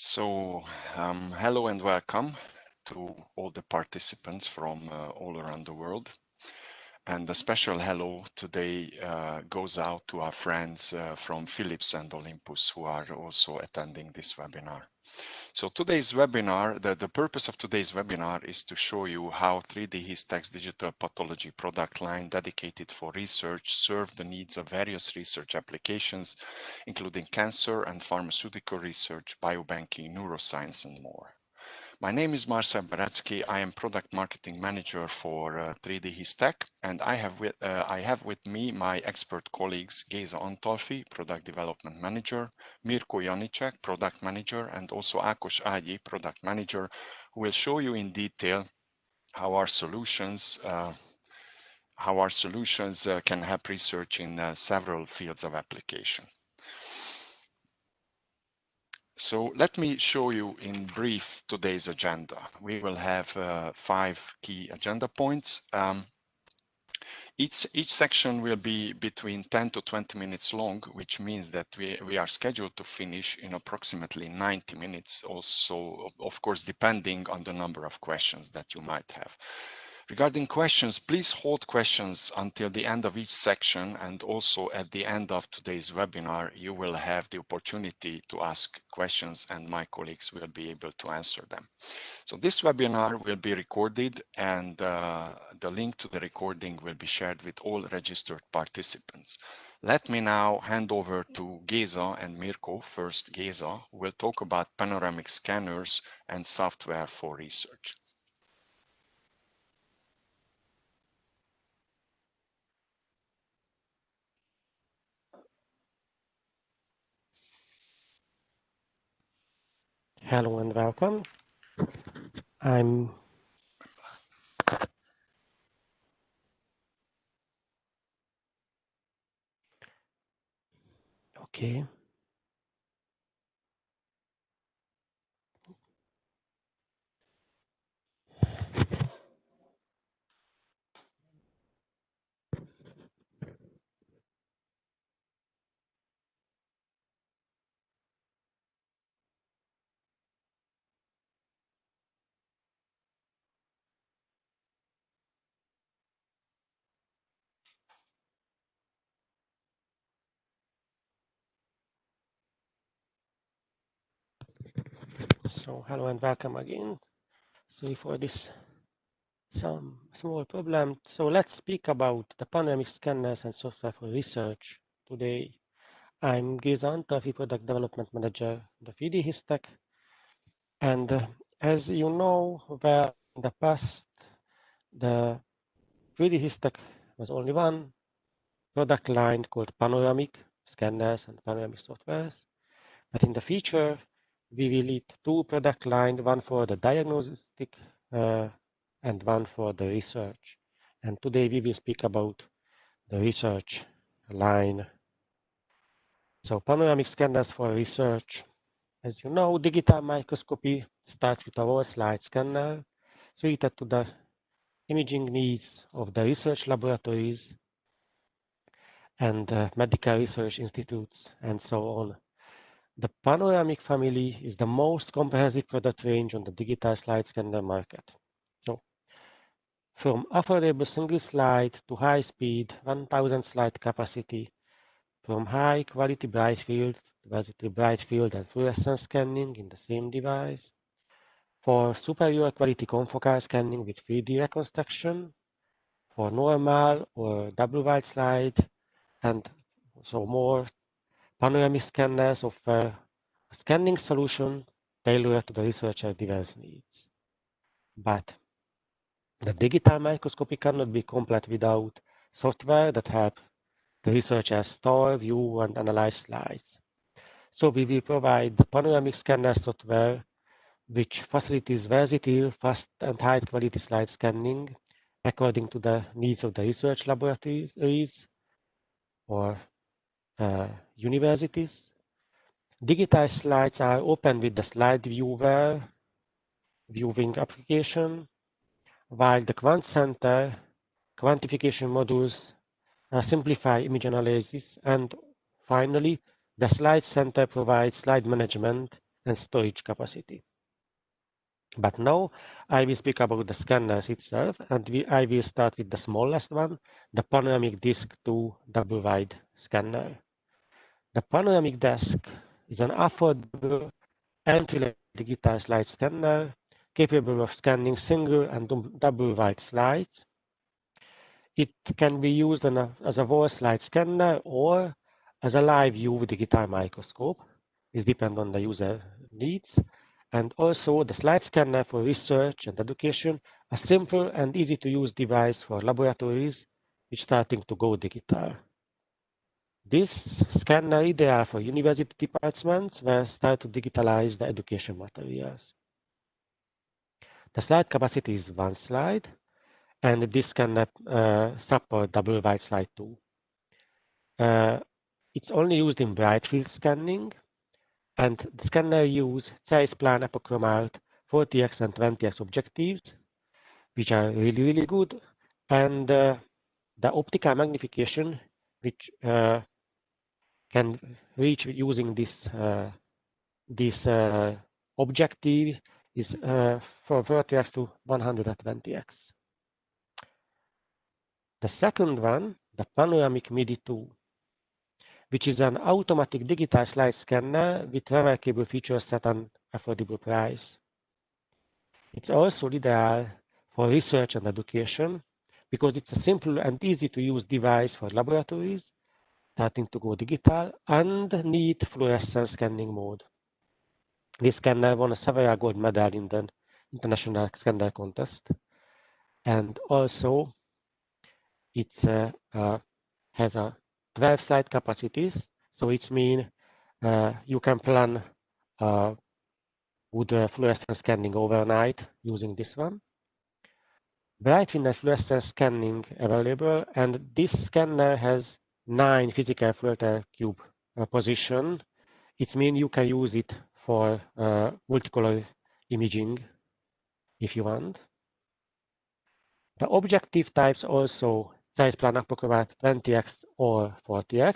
Hello and welcome to all the participants from all around the world. And a special hello today goes out to our friends from Philips and Olympus who are also attending this webinar. So today's webinar, the purpose of today's webinar is to show you how 3DHISTECH digital pathology product line dedicated for research serve the needs of various research applications, including cancer and pharmaceutical research, biobanking, neuroscience, and more. My name is Marcel Baratsky. I am Product Marketing Manager for 3DHISTECH, and I have with me my expert colleagues Géza Antalfi, Product Development Manager, Mirko Janicek, Product Manager, and also Ákos Ágyi, Product Manager, who will show you in detail how our solutions can help research in several fields of application. So let me show you in brief today's agenda. We will have 5 key agenda points. Each section will be between 10 to 20 minutes long, which means that we are scheduled to finish in approximately 90 minutes, also, of course, depending on the number of questions that you might have. Regarding questions, please hold questions until the end of each section, and also at the end of today's webinar, you will have the opportunity to ask questions and my colleagues will be able to answer them. So this webinar will be recorded, and the link to the recording will be shared with all registered participants. Let me now hand over to Géza and Mirko. First, Géza will talk about panoramic scanners and software for research. Hello and welcome. I'm okay. So hello and welcome again. Sorry for this some small problem. So let's speak about the panoramic scanners and software for research. Today I'm Géza Antalfi, Product Development Manager of 3DHISTECH. And as you know, well, in the past, the 3DHISTECH was only one product line called panoramic scanners and panoramic softwares. But in the future, we will lead 2 product lines, one for the diagnostic and one for the research. And today we will speak about the research line. So panoramic scanners for research. As you know, digital microscopy starts with a whole slide scanner suited to the imaging needs of the research laboratories and medical research institutes and so on. The panoramic family is the most comprehensive product range on the digital slide scanner market. So, from affordable single slide to high speed 1000 slide capacity, from high quality bright field to basically bright field and fluorescence scanning in the same device, for superior quality confocal scanning with 3D reconstruction, for normal or double wide slide, and so more, panoramic scanners offer a scanning solution tailored to the researcher's device needs. But the digital microscopy cannot be complete without software that help the researcher store, view, and analyze slides. So we will provide the panoramic scanner software, which facilitates versatile, fast, and high-quality slide scanning according to the needs of the research laboratories or universities. Digital slides are open with the slide viewer viewing application, while the SlideCenter quantification modules simplify image analysis, and finally, the SlideCenter provides slide management and storage capacity. But now I will speak about the scanners itself, and I will start with the smallest one, the Panoramic Disk 2 double-wide scanner. The Panoramic Disk is an affordable entry-level digital slide scanner capable of scanning single and double-wide slides. It can be used as a wall slide scanner or as a live view digital microscope. It depends on the user needs. And also the slide scanner for research and education, a simple and easy to use device for laboratories which are starting to go digital. This scanner is ideal for university departments where start to digitalize the education materials. The slide capacity is 1 slide, and this can support double-wide slide too. It's only used in bright field scanning, and the scanner uses size plan apochromat 40x and 20x objectives, which are really good, and the optical magnification, which can reach using this objective, is from 30x to 120x. The second one, the Panoramic MIDI 2, which is an automatic digital slide scanner with remarkable features at an affordable price. It's also ideal for research and education because it's a simple and easy to use device for laboratories starting to go digital and need fluorescence scanning mode. This scanner won several gold medals in the International Scanner Contest, and also it has a 12 slide capacities, so it means you can plan with fluorescence scanning overnight using this one. Bright field fluorescence scanning available, and this scanner has 9 physical filter cube position. It means you can use it for multicolor imaging if you want. The objective types also size plan apochromat 20x or 40x,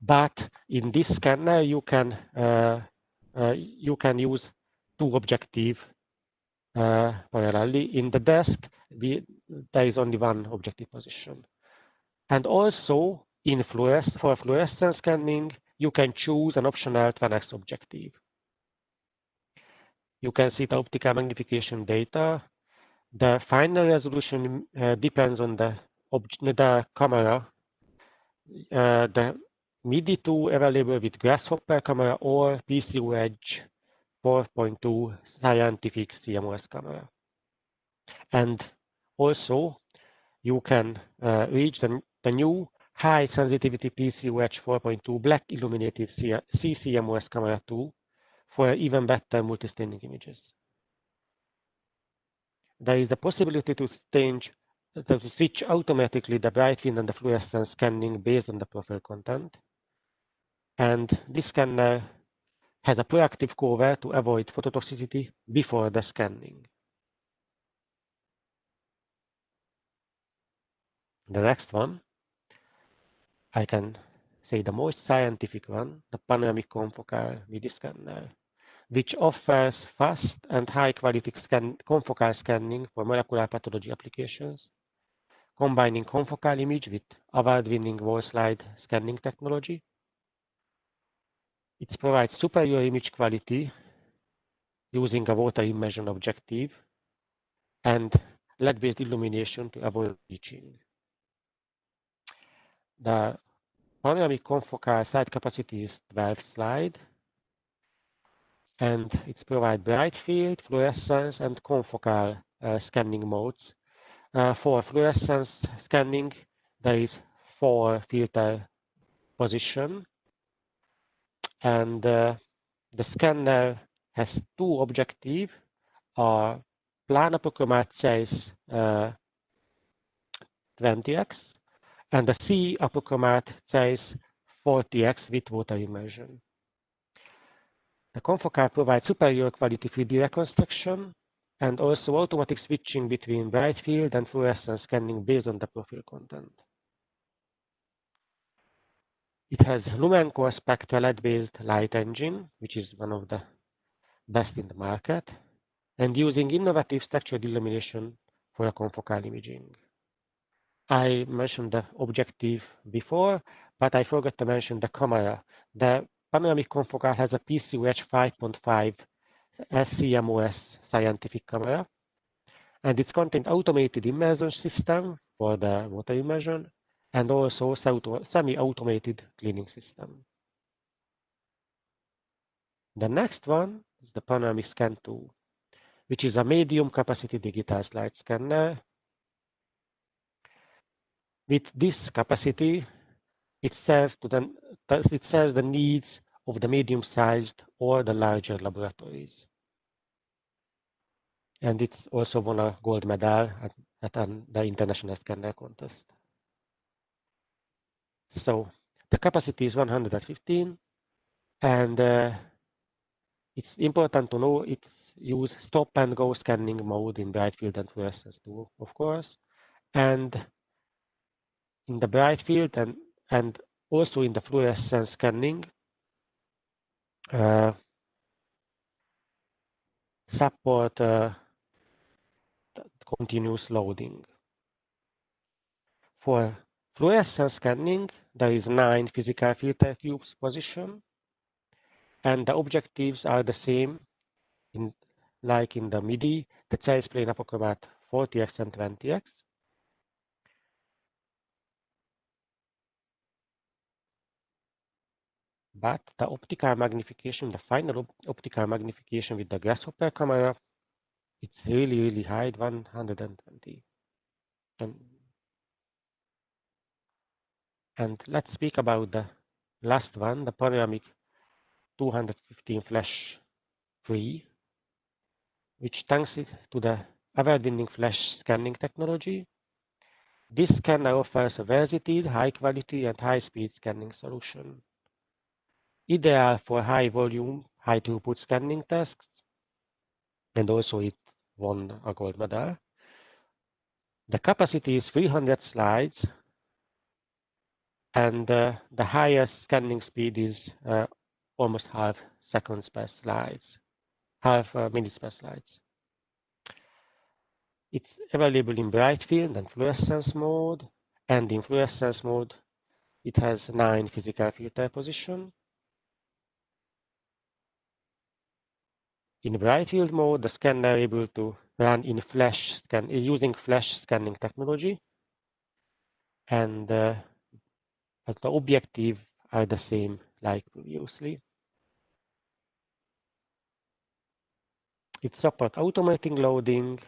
but in this scanner you can use 2 objectives parallelly. In the desk, there is only 1 objective position. And also for fluorescence scanning, you can choose an optional 10x objective. You can see the optical magnification data. The final resolution depends on the camera. The MIDI 2 available with Grasshopper camera or PCO Edge 4.2 scientific CMOS camera. And also you can reach the new high sensitivity PCO Edge 4.2 black illuminated CCMOS camera 2 for even better multi-staining images. There is a possibility to switch automatically the bright field and the fluorescence scanning based on the profile content. And this scanner has a proactive cover to avoid phototoxicity before the scanning. The next one, I can say the most scientific one, the Panoramic Confocal MIDI scanner, which offers fast and high-quality confocal scanning for molecular pathology applications, combining confocal image with award-winning wall slide scanning technology. It provides superior image quality using a water immersion objective and LED-based illumination to avoid bleaching. The Panoramic confocal slide capacity is 12 slides, and it provides bright field, fluorescence, and confocal scanning modes. For fluorescence scanning, there is 4 filter position, and the scanner has 2 objectives, plan apochromat size 20x, and the C apochromat size 40x with water immersion. The confocal provides superior quality 3D reconstruction and also automatic switching between bright field and fluorescence scanning based on the profile content. It has Lumencore spectral LED-based light engine, which is one of the best in the market, and using innovative structured illumination for a confocal imaging. I mentioned the objective before, but I forgot to mention the camera. The panoramic confocal has a PCUH 5.5 SCMOS scientific camera, and it contains automated immersion system for the water immersion, and also semi-automated cleaning system. The next one is the Panoramic Scan 2, which is a medium capacity digital slide scanner. With this capacity, it serves the needs of the medium-sized or the larger laboratories. And it's also won a gold medal at the International Scanner Contest. So the capacity is 115, and it's important to know it's use stop and go scanning mode in bright field and fluorescence too, of course. And in the bright field and also in the fluorescence scanning, support continuous loading. For fluorescence scanning, there is 9 physical filter cubes position, and the objectives are the same like in the MIDI, the Zeiss plane apochromat 40x and 20x. But the optical magnification, the final optical magnification with the grasshopper camera, it's really, really high, 120. And let's speak about the last one, the panoramic 215 flash 3, which thanks to the award-winning flash scanning technology, this scanner offers a versatile, high quality and high speed scanning solution. Ideal for high volume, high throughput scanning tasks, and also it won a gold medal. The capacity is 300 slides, and the highest scanning speed is almost half seconds per slides, half minutes per slides. It's available in bright field and fluorescence mode, and in fluorescence mode, it has 9 physical filter position. In bright field mode, the scanner is able to run in using flash scanning technology, and the objectives are the same like previously. It supports automating loading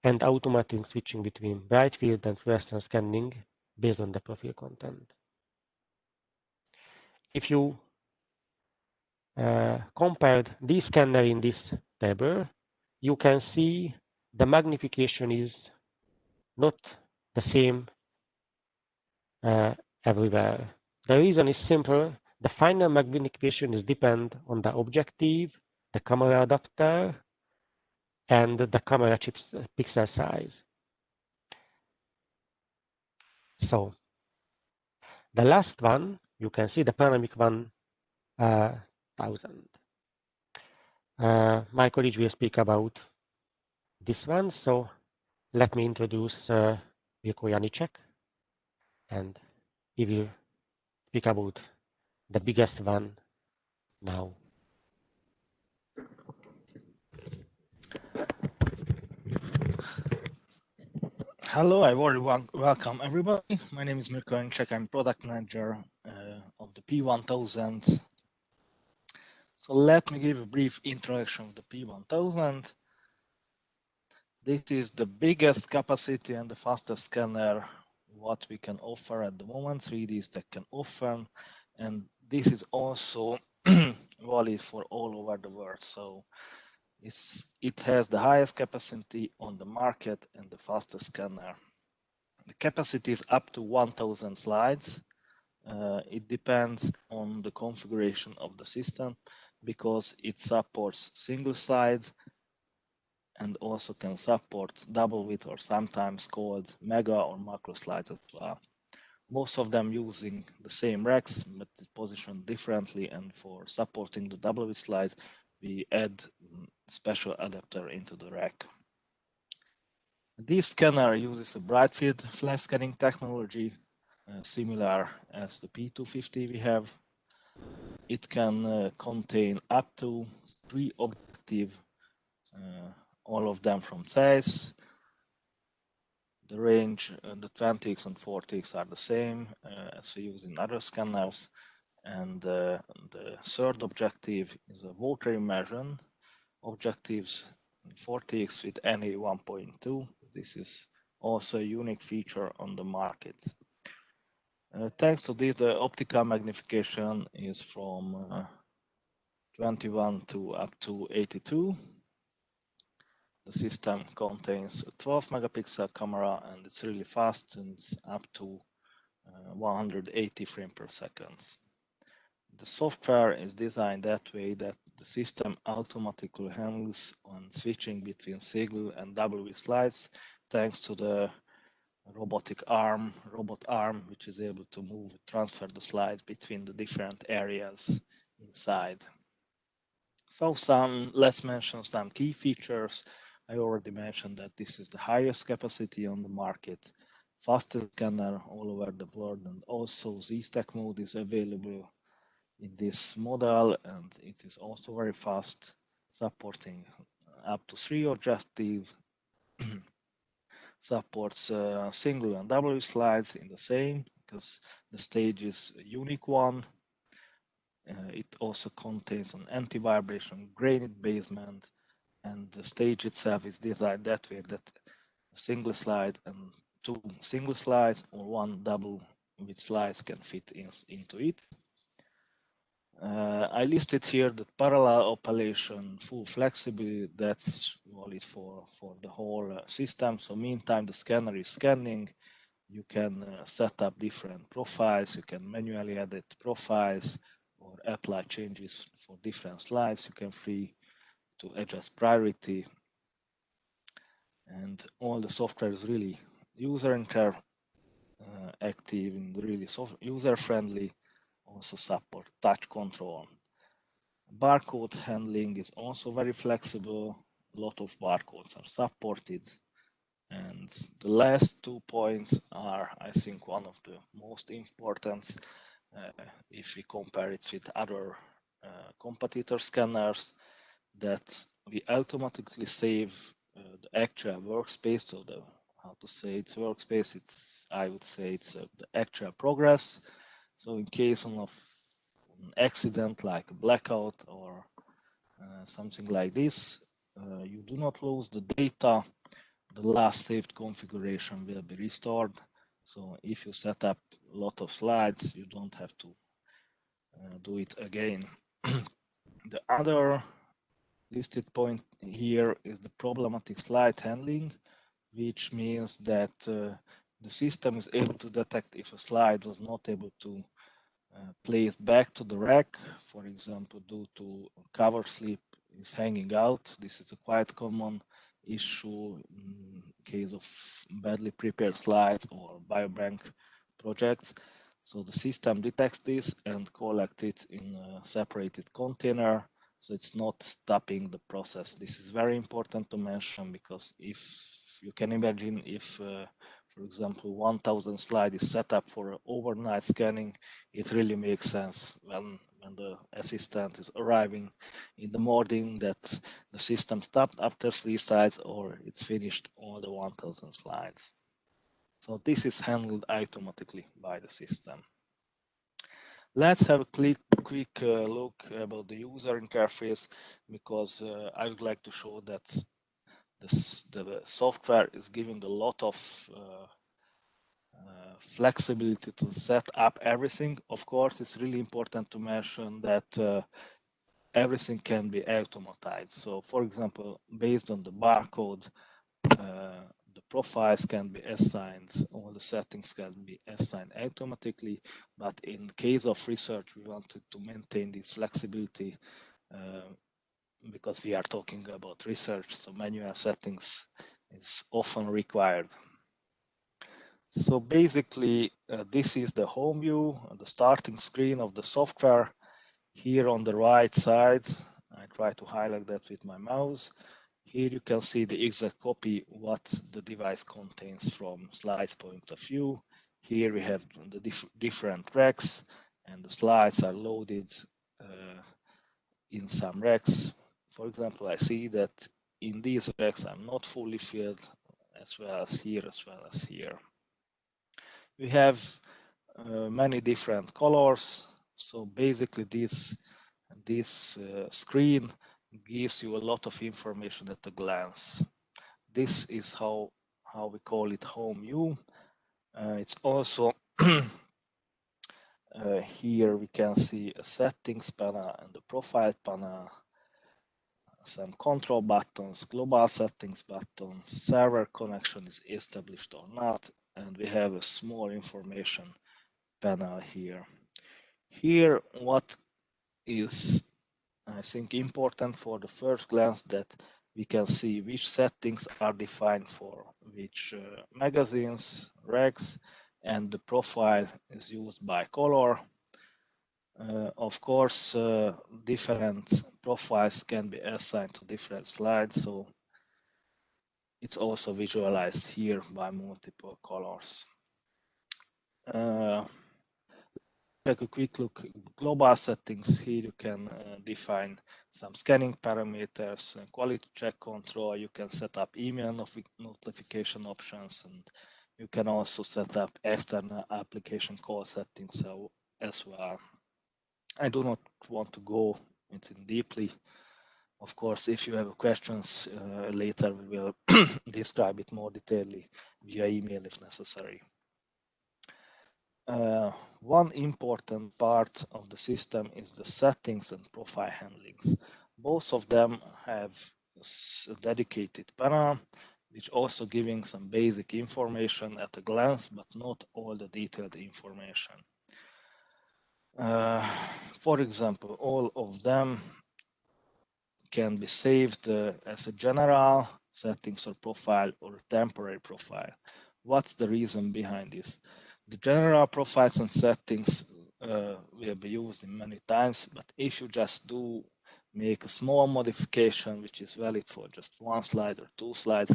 and automating switching between bright field and fluorescence scanning based on the profile content. If you compared this scanner in this table, you can see the magnification is not the same everywhere. The reason is simple. The final magnification is depend on the objective, the camera adapter, and the camera chip's pixel size. So the last one, you can see the panoramic 1000. My colleague will speak about this one, so let me introduce Vilko Janicek, and he will speak about the biggest one now. Hello, I very welcome everybody. My name is Mirko Janicek. I'm product manager of the P1000. So let me give a brief introduction of the P1000. This is the biggest capacity and the fastest scanner what we can offer at the moment, 3DHISTECH can offer, and this is also valid for all over the world. So it has the highest capacity on the market and the fastest scanner. The capacity is up to 1000 slides. It depends on the configuration of the system because it supports single slides and also can support double width or sometimes called mega or macro slides as well. Most of them using the same racks but positioned differently, and for supporting the double width slides we add special adapter into the rack. This scanner uses a bright field flash scanning technology, similar as the P250 we have. It can contain up to 3 objectives, all of them from Zeiss. The range, the 20x and 40x are the same as we use in other scanners. And the third objective is a water immersion objectives 40x with NA 1.2. This is also a unique feature on the market. Thanks to this, the optical magnification is from 21 to up to 82. The system contains a 12 megapixel camera and it's really fast and it's up to 180 frames per second. The software is designed that way that the system automatically handles on switching between single and double slides thanks to the robot arm, which is able to transfer the slides between the different areas inside. So let's mention some key features. I already mentioned that this is the highest capacity on the market, fastest scanner all over the world, and also ZStack mode is available in this model, and it is also very fast, supporting up to 3 objectives, supports single and double slides in the same, because the stage is a unique one. It also contains an anti-vibration graded basement, and the stage itself is designed that way that a single slide and 2 single slides or 1 double with slides can fit into it. I listed here the parallel operation, full flexibility, that's valid for the whole system. So meantime the scanner is scanning, you can set up different profiles, you can manually edit profiles or apply changes for different slides. You can free to adjust priority, and all the software is really user interactive and really user friendly. Also support touch control. Barcode handling is also very flexible. A lot of barcodes are supported. And the last 2 points are, I think, one of the most important if we compare it with other competitor scanners, that we automatically save the actual workspace. So how to say it's workspace, I would say it's the actual progress. So in case of an accident like a blackout or something like this, you do not lose the data. The last saved configuration will be restored. So if you set up a lot of slides, you don't have to do it again. The other listed point here is the problematic slide handling, which means that the system is able to detect if a slide was not able to place back to the rack, for example, due to cover slip is hanging out. This is a quite common issue in case of badly prepared slides or biobank projects. So the system detects this and collects it in a separated container, so it's not stopping the process. This is very important to mention, because if you can imagine if for example 1000 slide is set up for overnight scanning, it really makes sense when the assistant is arriving in the morning that the system stopped after 3 slides or it's finished all the 1000 slides. So this is handled automatically by the system. Let's have a quick look about the user interface, because I would like to show that the software is giving a lot of flexibility to set up everything. Of course, it's really important to mention that everything can be automatized. So for example, based on the barcode, the profiles can be assigned, all the settings can be assigned automatically. But in case of research, we wanted to maintain this flexibility because we are talking about research, so manual settings is often required. So basically, this is the home view, the starting screen of the software. Here on the right side, I try try to highlight that with my mouse. Here you can see the exact copy what the device contains from slides point of view. Here we have the different racks, and the slides are loaded in some racks. For example, I see that in these racks I'm not fully filled, as well as here, as well as here. We have many different colors. So basically this screen gives you a lot of information at a glance. This is how we call it home view. It's also here we can see a settings panel and the profile panel, some control buttons, global settings button, server connection is established or not, and we have a small information panel here. Here, what is, I think, important for the first glance, that we can see which settings are defined for which magazines, racks, and the profile is used by color. Of course, different profiles can be assigned to different slides, so it's also visualized here by multiple colors. Take a quick look at global settings. Here you can define some scanning parameters, quality check control. You can set up email notification options, and you can also set up external application call settings as well. I do not want to go into deeply. Of course, if you have questions later, we will describe it more detailedly via email if necessary. One important part of the system is the settings and profile handlings. Both of them have a dedicated panel, which also giving some basic information at a glance, but not all the detailed information. For example, all of them can be saved as a general settings or profile or a temporary profile. What's the reason behind this? The general profiles and settings will be used in many times, but if you just do make a small modification, which is valid for just one slide or two slides,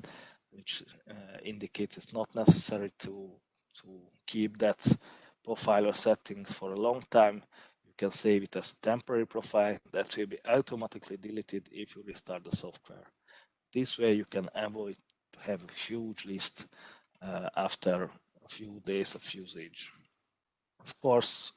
which indicates it's not necessary to keep that profile or settings for a long time, you can save it as a temporary profile that will be automatically deleted if you restart the software. This way you can avoid to have a huge list after a few days of usage. Of course,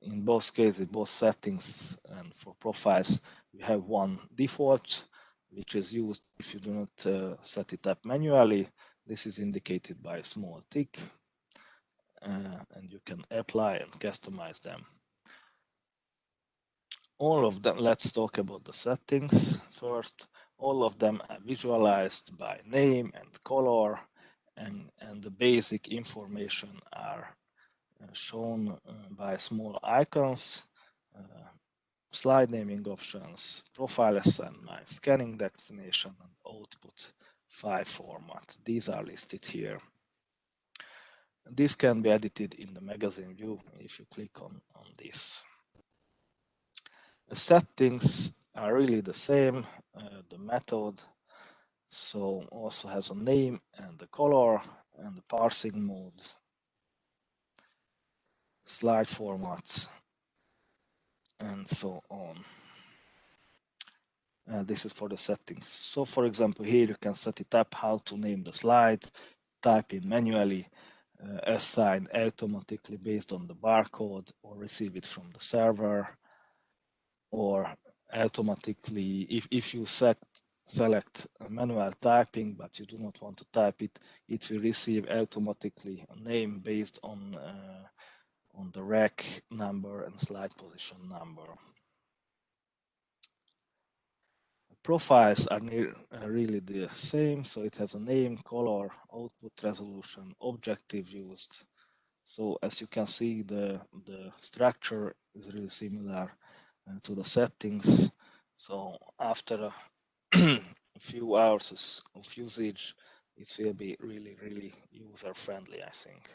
in both cases, both settings and for profiles, we have one default, which is used if you do not set it up manually. This is indicated by a small tick, and you can apply and customize them. All of them, let's talk about the settings first. All of them are visualized by name and color, and the basic information are shown by small icons, slide naming options, profile assignment, scanning destination, and output file format. These are listed here. This can be edited in the magazine view if you click on this. The settings are really the same. The method so also has a name and the color and the parsing mode, slide formats, and so on. This is for the settings. So for example, here you can set it up how to name the slide, type in manually, assign automatically based on the barcode, or receive it from the server, or automatically, if you select manual typing, but you do not want to type it, it will receive automatically a name based on the rack number and slide position number. Profiles are really the same, so it has a name, color, output resolution, objective used. So as you can see, the structure is really similar to the settings. So after a few hours of usage, it will be really user friendly, I think.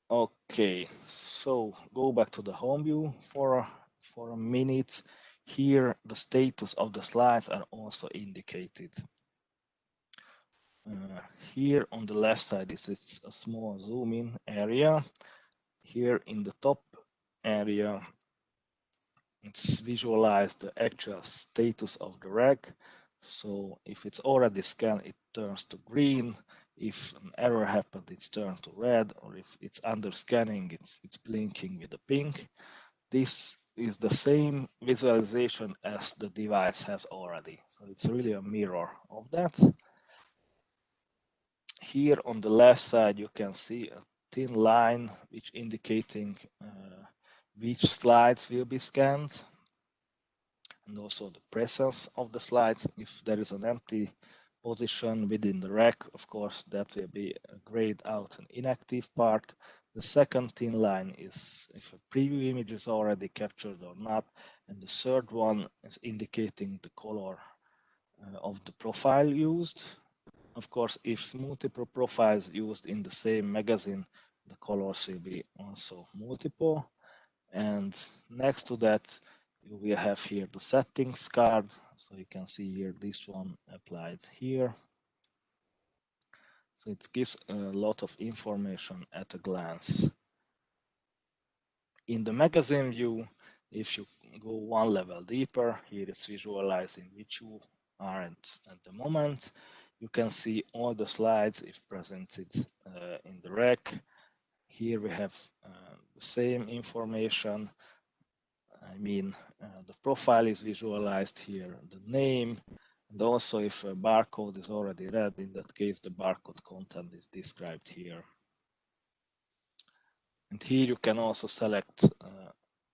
Okay, so go back to the home view for a for a minute. Here, the status of the slides are also indicated. Here on the left side, this is a small zoom in area. Here in the top area, it's visualized the actual status of the rack. So if it's already scanned, it turns to green. If an error happened, it's turned to red, or if it's under scanning, it's blinking with a pink. This is the same visualization as the device has already. So it's really a mirror of that. Here on the left side, you can see a thin line which indicating which slides will be scanned, and also the presence of the slides. If there is an empty position within the rack, of course, that will be a grayed out and inactive part. The second thin line is if a preview image is already captured or not, and the third one is indicating the color of the profile used. Of course, if multiple profiles used in the same magazine, the colors will be also multiple. And next to that, you will have here the settings card. So you can see here this one applied here. So it gives a lot of information at a glance. In the magazine view, if you go one level deeper, here it's visualizing which you are at the moment. You can see all the slides if presented in the rack. Here we have the same information. I mean, the profile is visualized here, the name, and also if a barcode is already read, in that case, the barcode content is described here. And here you can also select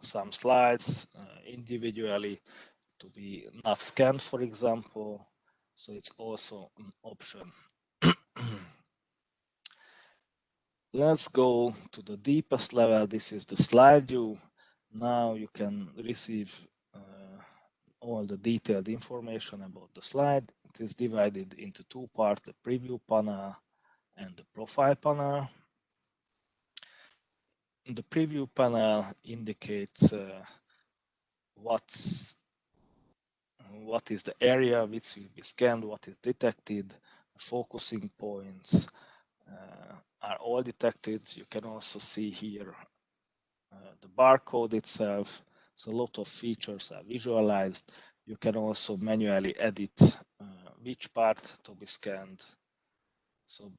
some slides individually to be not scanned, for example. So it's also an option. Let's go to the deepest level. This is the slide view. Now you can receive all the detailed information about the slide. It is divided into two parts, the preview panel and the profile panel. The preview panel indicates what is the area which will be scanned, what is detected, focusing points are all detected. You can also see here the barcode itself. So a lot of features are visualized. You can also manually edit which part to be scanned. So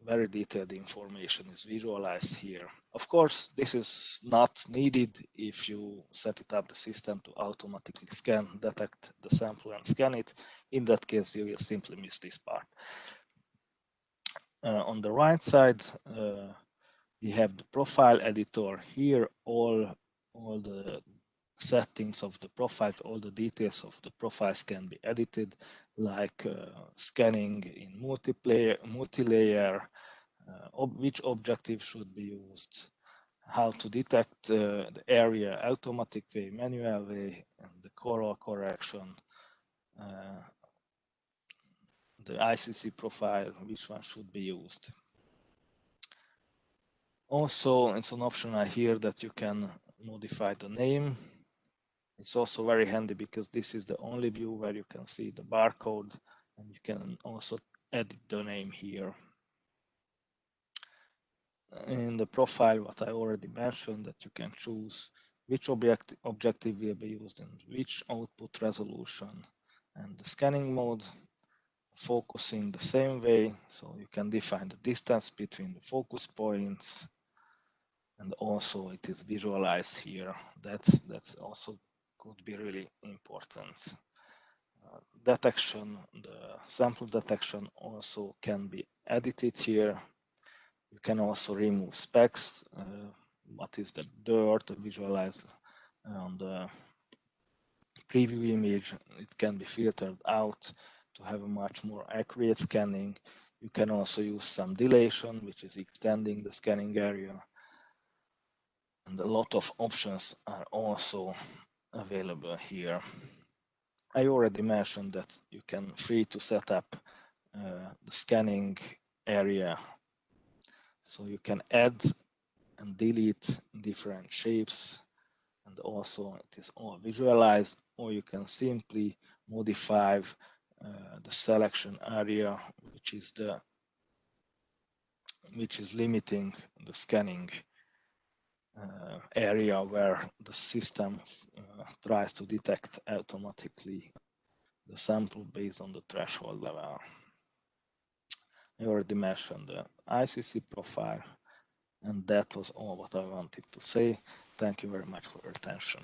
very detailed information is visualized here. Of course, this is not needed if you set it up the system to automatically scan, detect the sample and scan it. In that case, you will simply miss this part. On the right side, we have the profile editor. Here, all the settings of the profile, all the details of the profiles can be edited, like scanning in multi-layer, which objective should be used, how to detect the area automatic way, manual way, and the color correction, the ICC profile, which one should be used. Also, it's an optional here that you can modify the name. It's also very handy because this is the only view where you can see the barcode, and you can also edit the name here. In the profile, what I already mentioned, that you can choose which objective will be used and which output resolution, and the scanning mode, focusing the same way, so you can define the distance between the focus points, and also it is visualized here. That's also could be really important. Detection, the sample detection also can be edited here. You can also remove specs. What is the dirt visualized on the preview image? It can be filtered out to have a much more accurate scanning. You can also use some dilation, which is extending the scanning area. And a lot of options are also available here. I already mentioned that you can free to set up the scanning area. So you can add and delete different shapes and also it is all visualized, or you can simply modify the selection area, which is limiting the scanning area where the system tries to detect automatically the sample based on the threshold level. I already mentioned the ICC profile, and that was all what I wanted to say. Thank you very much for your attention.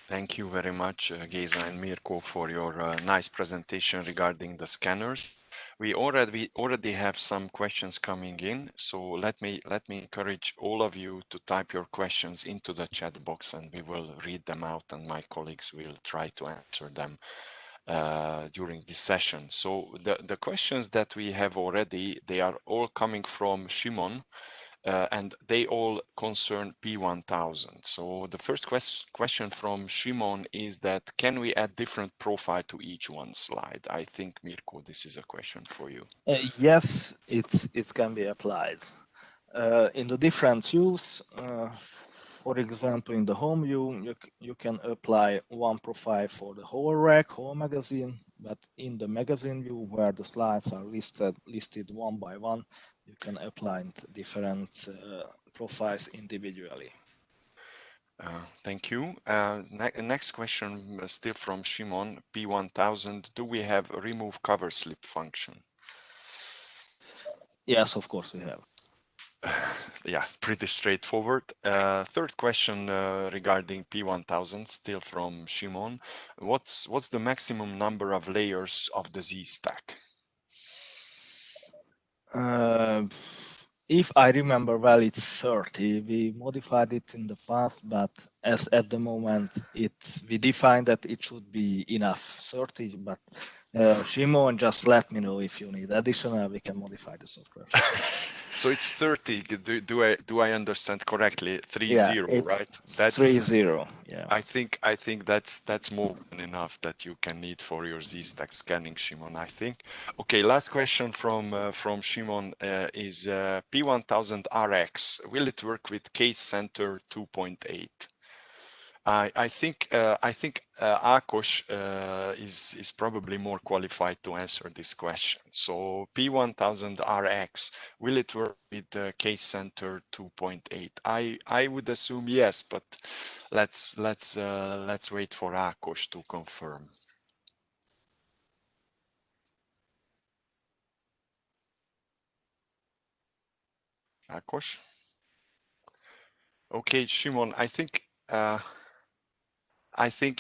Thank you very much, Geza and Mirko, for your nice presentation regarding the scanners. We already have some questions coming in, so let me encourage all of you to type your questions into the chat box, and we will read them out, and my colleagues will try to answer them during this session. So the questions that we have already, they are all coming from Shimon. And they all concern P1000. So the first question from Shimon is that, can we add different profile to each one slide? I think, Mirko, this is a question for you. Yes, it can be applied. In the different views, for example, in the home view, you can apply one profile for the whole rack, whole magazine, but in the magazine view, where the slides are listed one by one, you can apply different profiles individually. Thank you. Next question, still from Shimon, P1000. Do we have a remove cover slip function? Yes, of course we have. Yeah, pretty straightforward. Third question regarding P1000, still from Shimon. What's the maximum number of layers of the Z stack? If I remember well, it's 30. We modified it in the past, but as at the moment, we defined that it should be enough 30. But Shimon, just let me know if you need additional. We can modify the software. So it's 30. Do I understand correctly? 30, yeah, right? That's 30. Yeah. I think that's more than enough that you can need for your Z-Stack scanning, Shimon. I think. Okay, last question from Shimon is P1000 RX. Will it work with SlideCenter 2.8? I think Ákos is probably more qualified to answer this question. So P1000 RX, will it work with SlideCenter 2.8? I would assume yes, but let's wait for Ákos to confirm. Ákos? Okay, Shimon, I think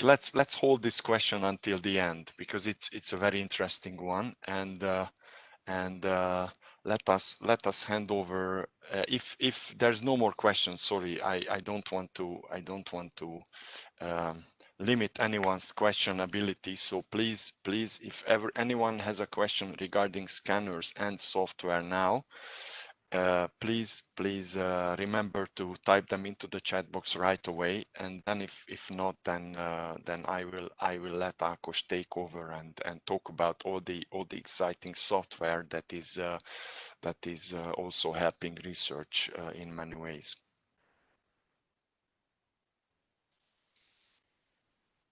let's hold this question until the end, because it's a very interesting one, and let us hand over. If there's no more questions, sorry, I don't want to limit anyone's question ability. So please, if ever anyone has a question regarding scanners and software now, please remember to type them into the chat box right away, and then if not, then I will let Ákos take over and talk about all the exciting software that is also helping research in many ways.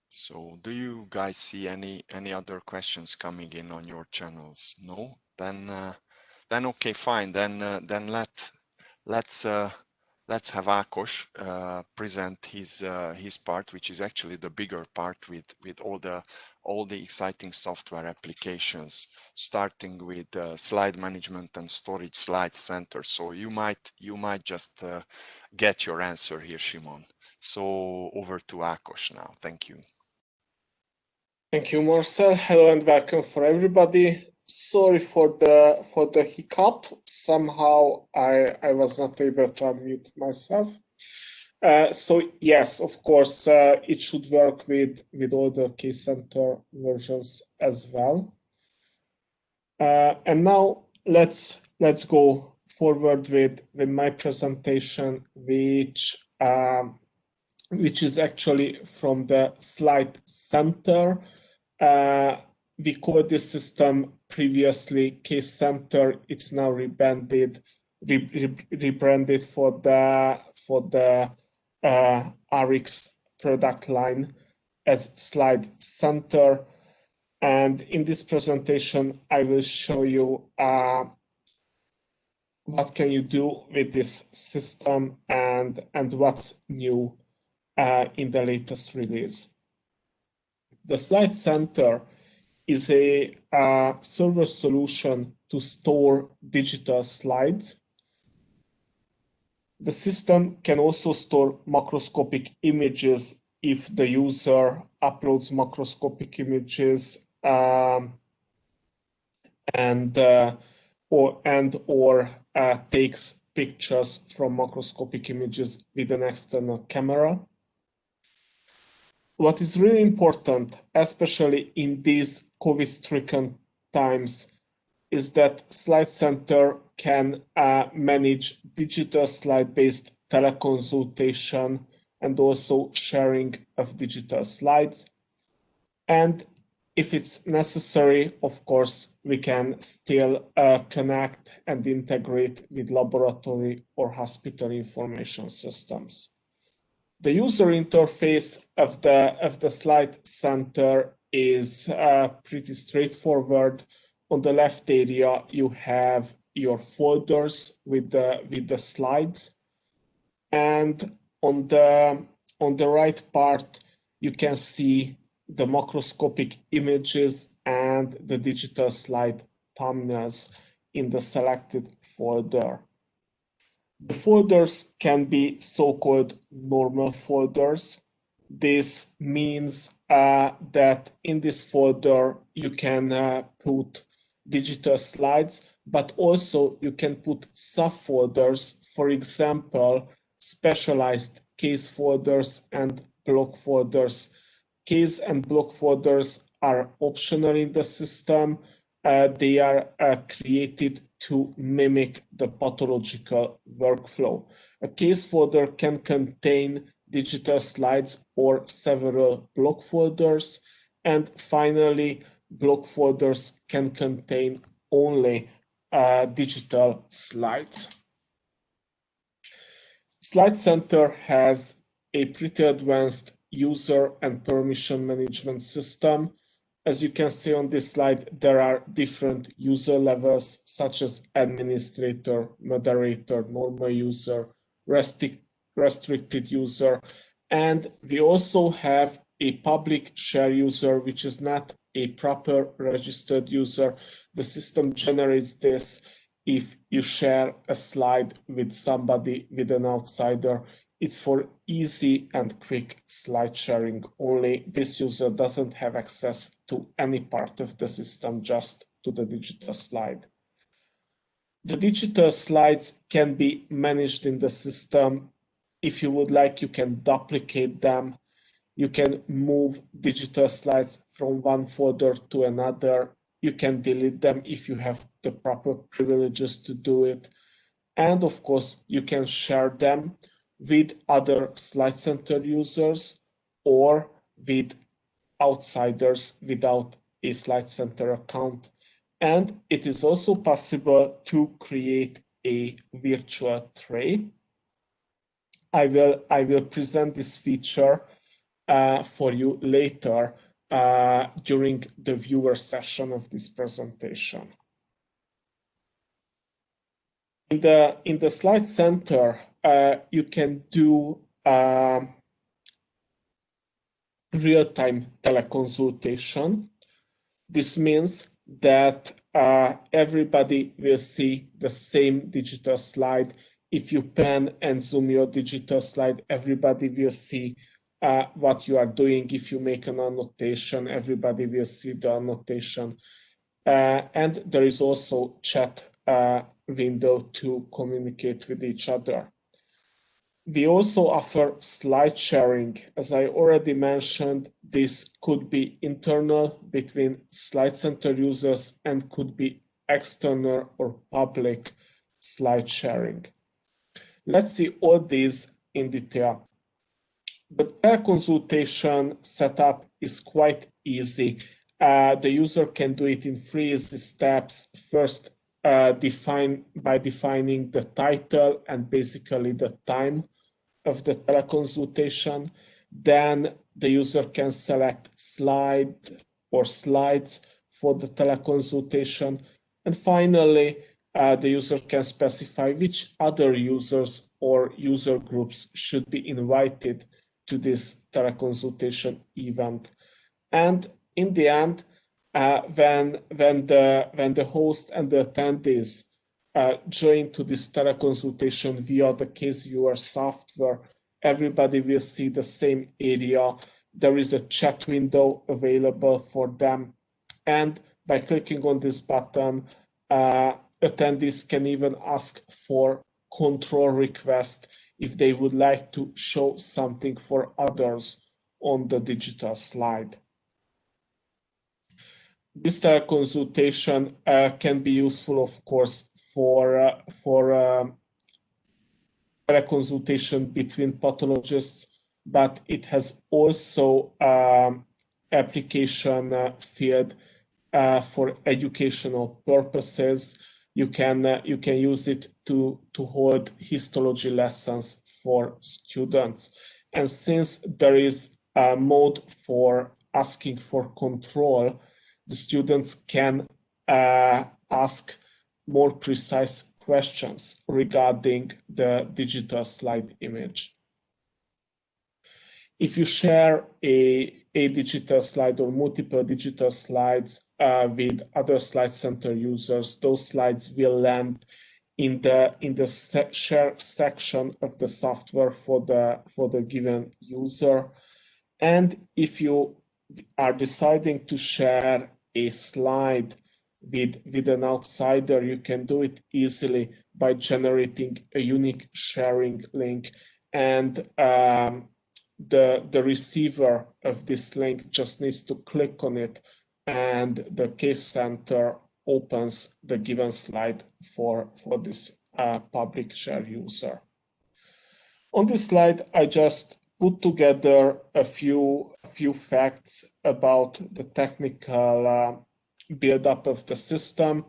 So do you guys see any other questions coming in on your channels? No? Then okay, fine. Then let's have Ákos present his part, which is actually the bigger part with all the exciting software applications, starting with slide management and storage SlideCenter. So you might just get your answer here, Shimon. So over to Ákos now. Thank you. Thank you, Marcel. Hello and welcome for everybody. Sorry for the hiccup. Somehow I was not able to unmute myself. So yes, of course, it should work with all the SlideCenter versions as well. And now let's go forward with my presentation, which is actually from the SlideCenter. We covered this system previously, SlideCenter. It's now rebranded for the RX product line as SlideCenter. And in this presentation, I will show you what can you do with this system and what's new in the latest release. The SlideCenter is a server solution to store digital slides. The system can also store macroscopic images if the user uploads macroscopic images or takes pictures from macroscopic images with an external camera. What is really important, especially in these COVID-stricken times, is that SlideCenter can manage digital slide-based teleconsultation and also sharing of digital slides. And if it's necessary, of course, we can still connect and integrate with laboratory or hospital information systems. The user interface of the SlideCenter is pretty straightforward. On the left area, you have your folders with the slides, and on the right part, you can see the macroscopic images and the digital slide thumbnails in the selected folder. The folders can be so-called normal folders. This means that in this folder you can put digital slides, but also you can put subfolders, for example, specialized case folders and block folders. Case and block folders are optional in the system. They are created to mimic the pathological workflow. A case folder can contain digital slides or several block folders. And finally, block folders can contain only digital slides. SlideCenter has a pretty advanced user and permission management system. As you can see on this slide, there are different user levels such as administrator, moderator, normal user, restricted user, and we also have a public share user, which is not a proper registered user. The system generates this if you share a slide with somebody, with an outsider. It's for easy and quick slide sharing only. This user doesn't have access to any part of the system, just to the digital slide. The digital slides can be managed in the system. If you would like, you can duplicate them. You can move digital slides from one folder to another. You can delete them if you have the proper privileges to do it. And of course, you can share them with other SlideCenter users or with outsiders without a SlideCenter account. And it is also possible to create a virtual tray. I will present this feature for you later during the viewer session of this presentation. In the SlideCenter, you can do real-time teleconsultation. This means that everybody will see the same digital slide. If you pan and zoom your digital slide, everybody will see what you are doing. If you make an annotation, everybody will see the annotation. And there is also chat window to communicate with each other. We also offer slide sharing. As I already mentioned, this could be internal between SlideCenter users and could be external or public slide sharing. Let's see all these in detail. The teleconsultation setup is quite easy. The user can do it in 3 easy steps. First, by defining the title and basically the time of the teleconsultation. Then the user can select slide or slides for the teleconsultation. And finally, the user can specify which other users or user groups should be invited to this teleconsultation event. And in the end, when the host and the attendees join to this teleconsultation via the case viewer software, everybody will see the same area. There is a chat window available for them. And by clicking on this button, attendees can even ask for control request if they would like to show something for others on the digital slide. This teleconsultation can be useful, of course, for teleconsultation between pathologists, but it has also application field for educational purposes. You can use it to hold histology lessons for students. And since there is a mode for asking for control, the students can ask more precise questions regarding the digital slide image. If you share a digital slide or multiple digital slides with other SlideCenter users, those slides will land in the share section of the software for the given user. And if you are deciding to share a slide with an outsider, you can do it easily by generating a unique sharing link, and the receiver of this link just needs to click on it, and the case center opens the given slide for this public share user. On this slide, I just put together a few facts about the technical build-up of the system.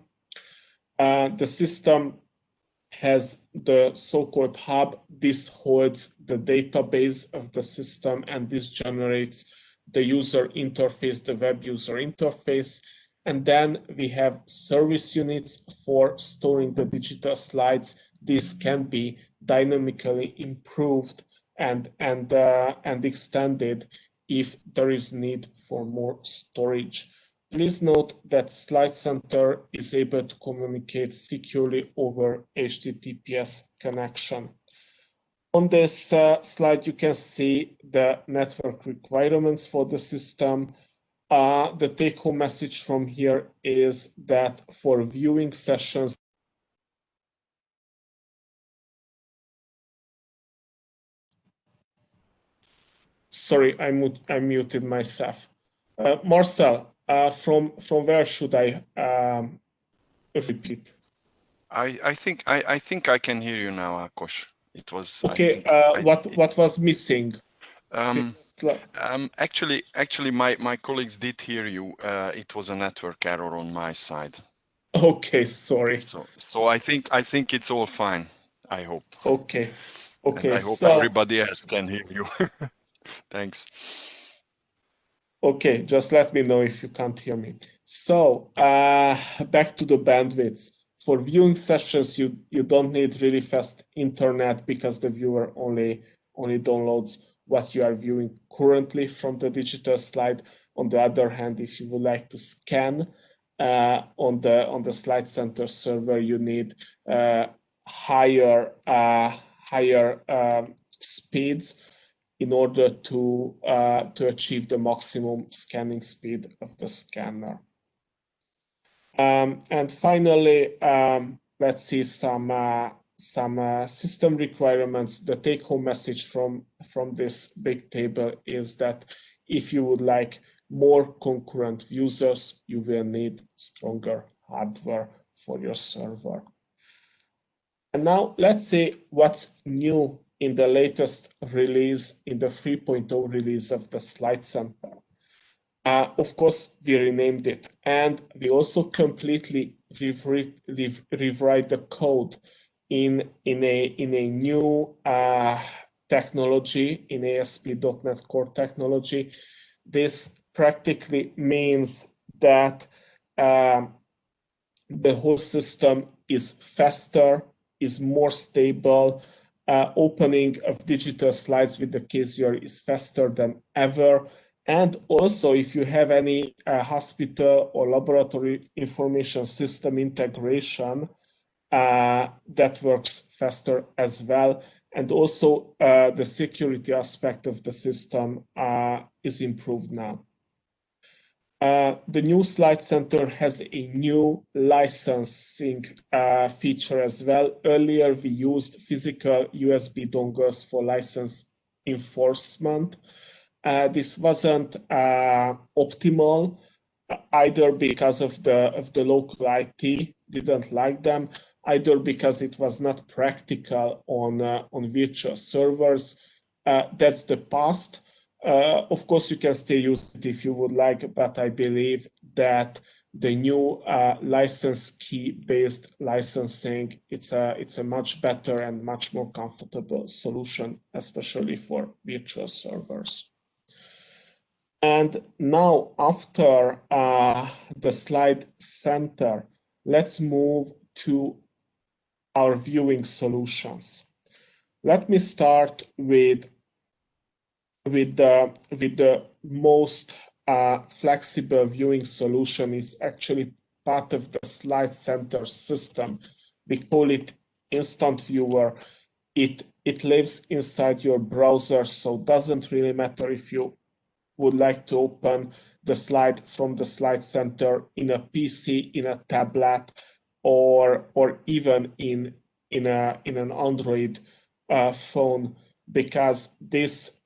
The system has the so-called hub. This holds the database of the system, and this generates the user interface, the web user interface. And then we have service units for storing the digital slides. This can be dynamically improved and extended if there is need for more storage. Please note that SlideCenter is able to communicate securely over HTTPS connection. On this slide, you can see the network requirements for the system. The take-home message from here is that for viewing sessions, sorry, I muted myself. Marcel, from where should I repeat? I think I can hear you now, Akos. It was okay. What was missing? Actually, my colleagues did hear you. It was a network error on my side. Okay, sorry. So I think it's all fine. I hope. Okay. And I hope everybody else can hear you. Thanks. Okay, just let me know if you can't hear me. So back to the bandwidth. For viewing sessions, you don't need really fast internet because the viewer only downloads what you are viewing currently from the digital slide. On the other hand, if you would like to scan on the SlideCenter server, you need higher speeds in order to achieve the maximum scanning speed of the scanner. And finally, let's see some system requirements. The take-home message from this big table is that if you would like more concurrent users, you will need stronger hardware for your server. And now let's see what's new in the latest release, in the 3.0 release of the SlideCenter. Of course, we renamed it, and we also completely rewrite the code in a new technology, in ASP.NET Core technology. This practically means that the whole system is faster, is more stable. Opening of digital slides with the case viewer is faster than ever. And also, if you have any hospital or laboratory information system integration, that works faster as well. And also, the security aspect of the system is improved now. The new SlideCenter has a new licensing feature as well. Earlier, we used physical USB dongles for license enforcement. This wasn't optimal, either because of the local IT didn't like them, either because it was not practical on virtual servers. That's the past. Of course, you can still use it if you would like, but I believe that the new license key-based licensing, it's a much better and much more comfortable solution, especially for virtual servers. And now, after the SlideCenter, let's move to our viewing solutions. Let me start with the most flexible viewing solution. Is actually part of the SlideCenter system. We call it Instant Viewer. It lives inside your browser, so it doesn't really matter if you would like to open the slide from the SlideCenter in a PC, in a tablet, or even in an Android phone, because this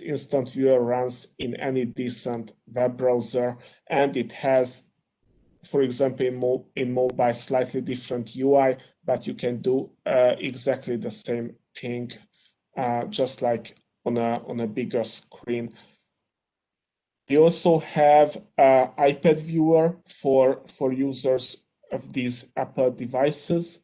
instant viewer runs in any decent web browser, and it has, for example, in mobile, slightly different UI, but you can do exactly the same thing, just like on a bigger screen. We also have iPad viewer for users of these Apple devices.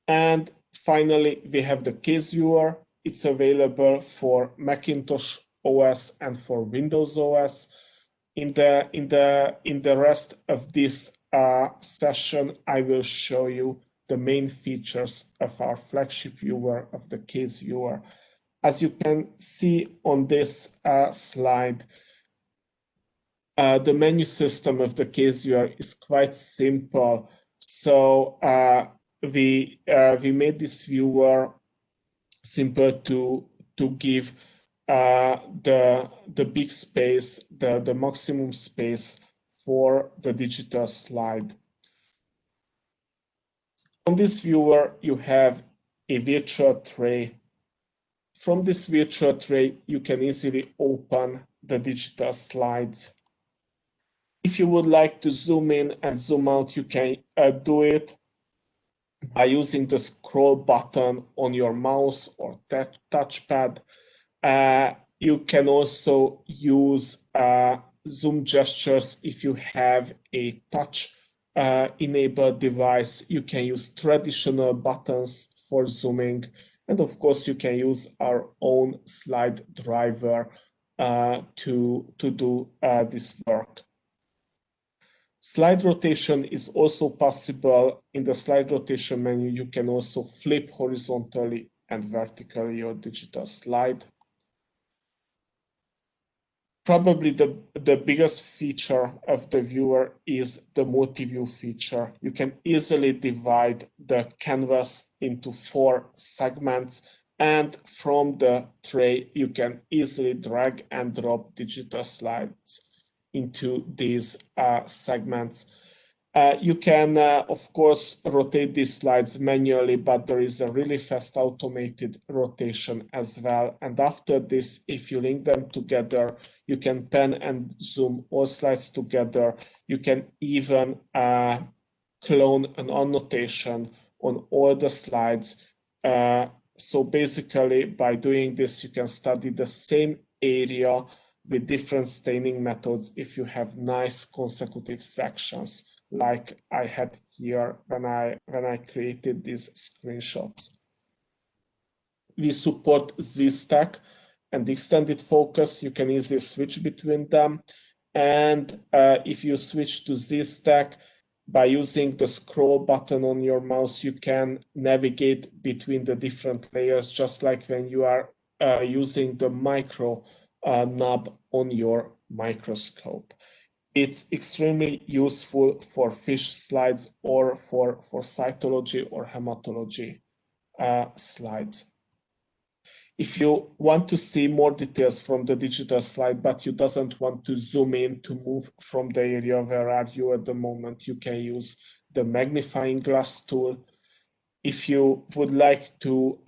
And finally, we have the case viewer. It's available for Macintosh OS and for Windows OS. In the rest of this session, I will show you the main features of our flagship viewer, of the case viewer. As you can see on this slide, the menu system of the case viewer is quite simple. So we made this viewer simple to give the big space, the maximum space for the digital slide. On this viewer, you have a virtual tray. From this virtual tray, you can easily open the digital slides. If you would like to zoom in and zoom out, you can do it by using the scroll button on your mouse or touchpad. You can also use zoom gestures if you have a touch enabled device. You can use traditional buttons for zooming. And of course, you can use our own slide driver to do this work. Slide rotation is also possible. In the slide rotation menu, you can also flip horizontally and vertically your digital slide. Probably the biggest feature of the viewer is the multi-view feature. You can easily divide the canvas into 4 segments, and from the tray, you can easily drag and drop digital slides into these segments. You can, of course, rotate these slides manually, but there is a really fast automated rotation as well. And after this, if you link them together, you can pan and zoom all slides together. You can even clone an annotation on all the slides. So basically, by doing this, you can study the same area with different staining methods if you have nice consecutive sections, like I had here when I created these screenshots. we support Z-stack and extended focus. You can easily switch between them. And if you switch to Z-stack, by using the scroll button on your mouse, you can navigate between the different layers, just like when you are using the micro knob on your microscope. It's extremely useful for fish slides or for cytology or hematology slides. If you want to see more details from the digital slide, but you doesn't want to zoom in to move from the area where are you at the moment, you can use the magnifying glass tool. If you would like to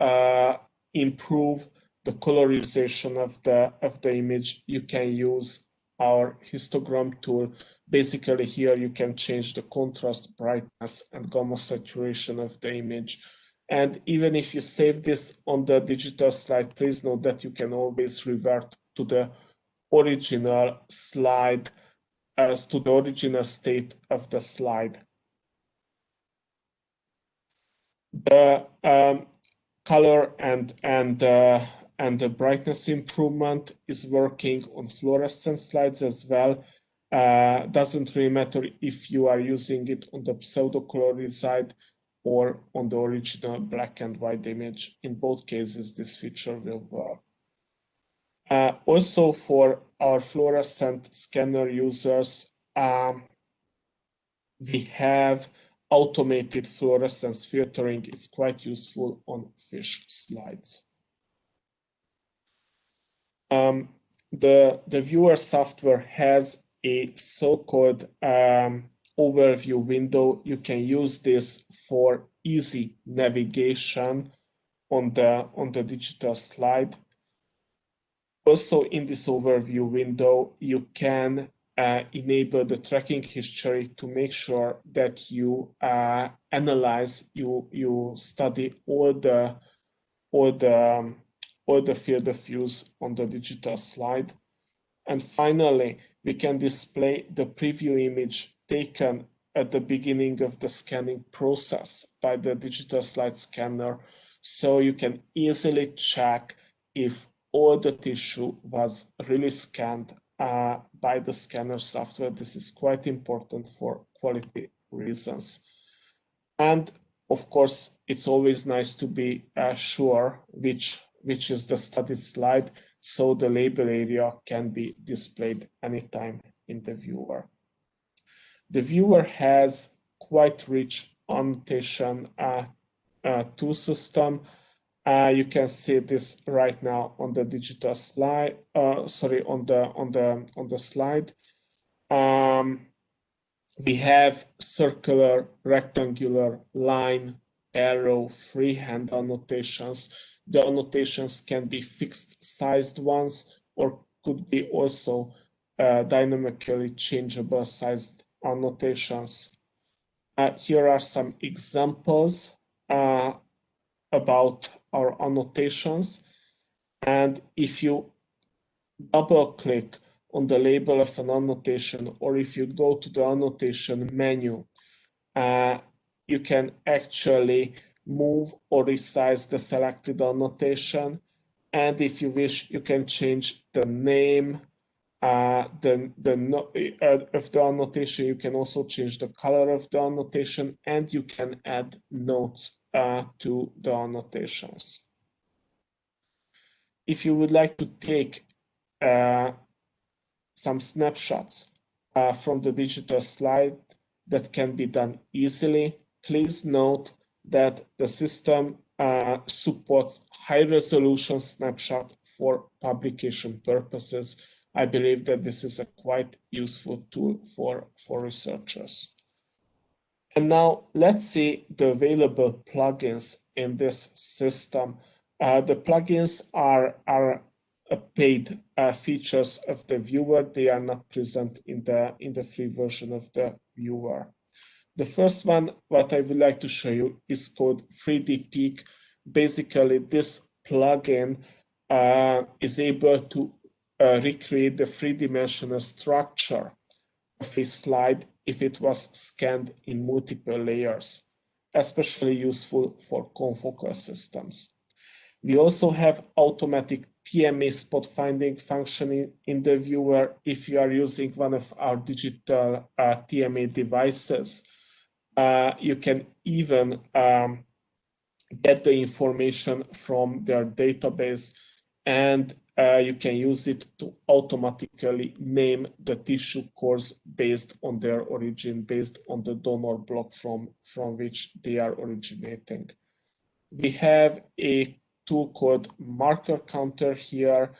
improve the colorization of the image, you can use our histogram tool. Basically here you can change the contrast, brightness, and gamma saturation of the image. And even if you save this on the digital slide, please note that you can always revert to the original slide, to the original state of the slide. The color and the brightness improvement is working on fluorescent slides as well. Doesn't really matter if you are using it on the pseudo-colored side or on the original black and white image. In both cases, this feature will work. Also for our fluorescent scanner users, we have automated fluorescence filtering. It's quite useful on fish slides. The viewer software has a so-called overview window. You can use this for easy navigation on the digital slide. Also in this overview window, you can enable the tracking history to make sure that you analyze, you study all the field of views on the digital slide. And finally, we can display the preview image taken at the beginning of the scanning process by the digital slide scanner, so you can easily check if all the tissue was really scanned by the scanner software. This is quite important for quality reasons. And of course, it's always nice to be sure which is the studied slide, so the label area can be displayed anytime in the viewer. The viewer has quite rich annotation tool system. You can see this right now on the digital slide. Sorry, on the slide. We have circular, rectangular, line, arrow, freehand annotations. The annotations can be fixed sized ones or could be also dynamically changeable sized annotations. Here are some examples about our annotations. And if you double click on the label of an annotation, or if you go to the annotation menu, you can actually move or resize the selected annotation. And if you wish, you can change the name of the annotation. You can also change the color of the annotation, and you can add notes to the annotations. If you would like to take some snapshots from the digital slide, that can be done easily. Please note that the system supports high-resolution snapshot for publication purposes. I believe that this is a quite useful tool for researchers. And now let's see the available plugins in this system. The plugins are paid features of the viewer. They are not present in the free version of the viewer. The first one, what I would like to show you, is called 3D Peak. Basically, this plugin is able to recreate the three-dimensional structure of a slide if it was scanned in multiple layers, especially useful for confocal systems. We also have automatic TMA spot finding function in the viewer if you are using one of our digital TMA devices. You can even get the information from their database, and you can use it to automatically name the tissue cores based on their origin, based on the donor block from which they are originating. We have a tool called marker counter here,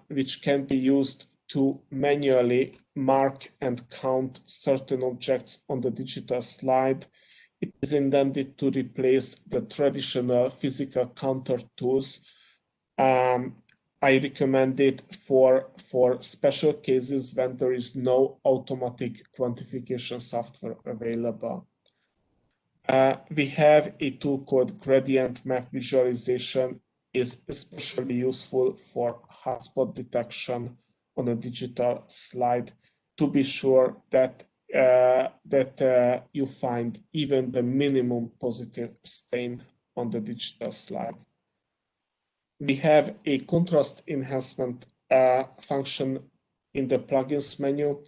which can be used to manually mark and count certain objects on the digital slide. It is intended to replace the traditional physical counter tools. I recommend it for special cases when there is no automatic quantification software available. We have a tool called gradient map visualization. Is especially useful for hotspot detection on a digital slide to be sure that you find even the minimum positive stain on the digital slide. We have a contrast enhancement function in the plugins menu.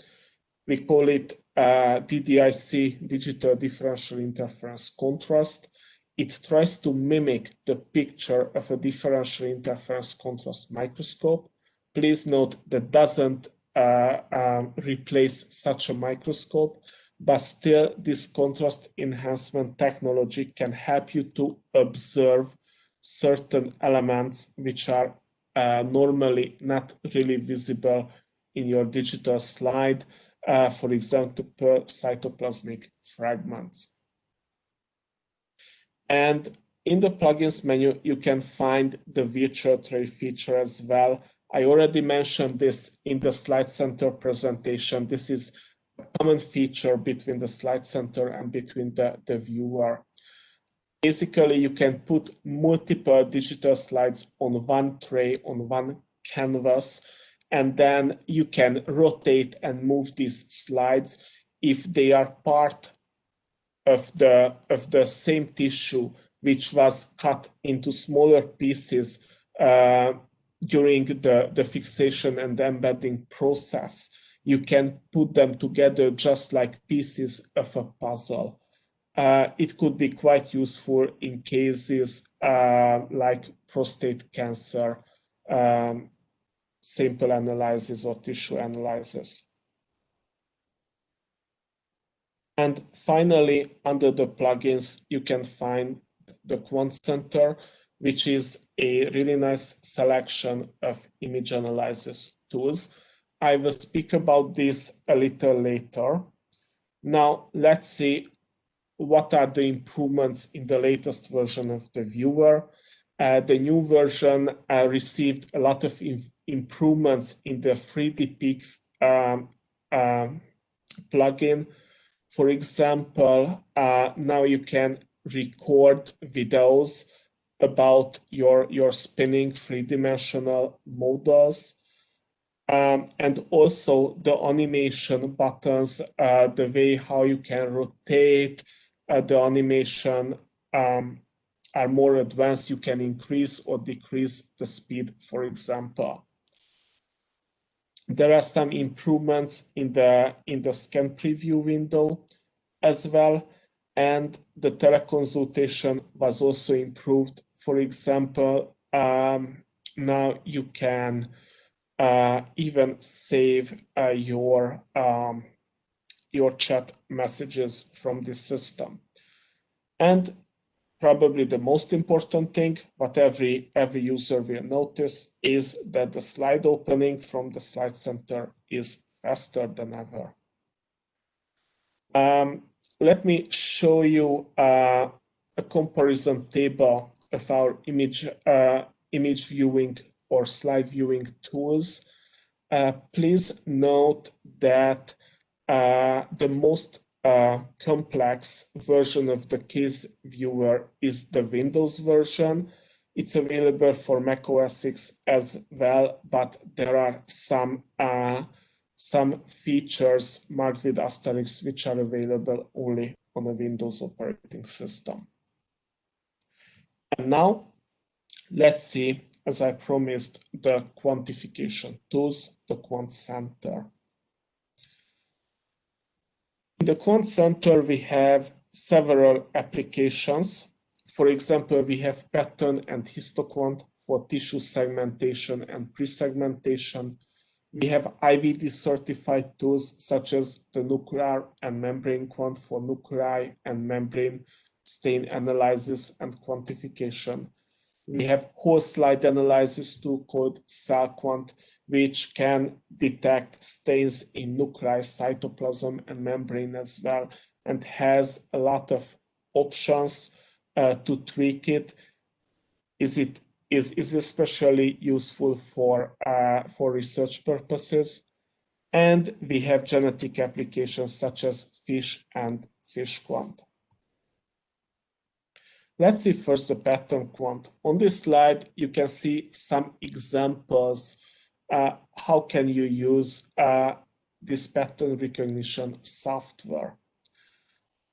We call it DDIC Digital Differential Interference Contrast. It tries to mimic the picture of a differential interference contrast microscope. Please note that doesn't replace such a microscope, but still this contrast enhancement technology can help you to observe certain elements which are normally not really visible in your digital slide, for example, cytoplasmic fragments. And in the plugins menu, you can find the virtual tray feature as well. I already mentioned this in the SlideCenter presentation. This is a common feature between the SlideCenter and between the viewer. Basically, you can put multiple digital slides on one tray, on one canvas, and then you can rotate and move these slides if they are part of the same tissue, which was cut into smaller pieces during the fixation and the embedding process. You can put them together just like pieces of a puzzle. It could be quite useful in cases like prostate cancer, sample analysis or tissue analysis. And finally, under the plugins, you can find the Quant Center, which is a really nice selection of image analysis tools. I will speak about this a little later. Now, let's see what are the improvements in the latest version of the viewer. The new version received a lot of improvements in the 3D peak plugin. For example, now you can record videos about your spinning three-dimensional models. And also the animation buttons, the way how you can rotate the animation are more advanced. You can increase or decrease the speed, for example. There are some improvements in the scan preview window as well, and the teleconsultation was also improved. For example, now you can even save your chat messages from this system. And probably the most important thing, what every user will notice, is that the slide opening from the SlideCenter is faster than ever. Let me show you a comparison table of our image viewing or slide viewing tools. Please note that the most complex version of the case viewer is the Windows version. It's available for Mac OS X as well, but there are some features marked with asterisks which are available only on a Windows operating system. And now Let's see, as I promised, the quantification tools, the QuantCenter. In the QuantCenter, we have several applications. For example, we have pattern and histoquant for tissue segmentation and pre-segmentation. We have IVD certified tools such as the nuclear and membrane quant for nuclei and membrane stain analysis and quantification. We have whole slide analysis tool called CellQuant, which can detect stains in nuclei, cytoplasm, and membrane as well, and has a lot of options to tweak it. Is especially useful for research purposes. And we have genetic applications such as FISH and CISH-quant. Let's see first the pattern quant. On this slide, you can see some examples. How can you use this pattern recognition software?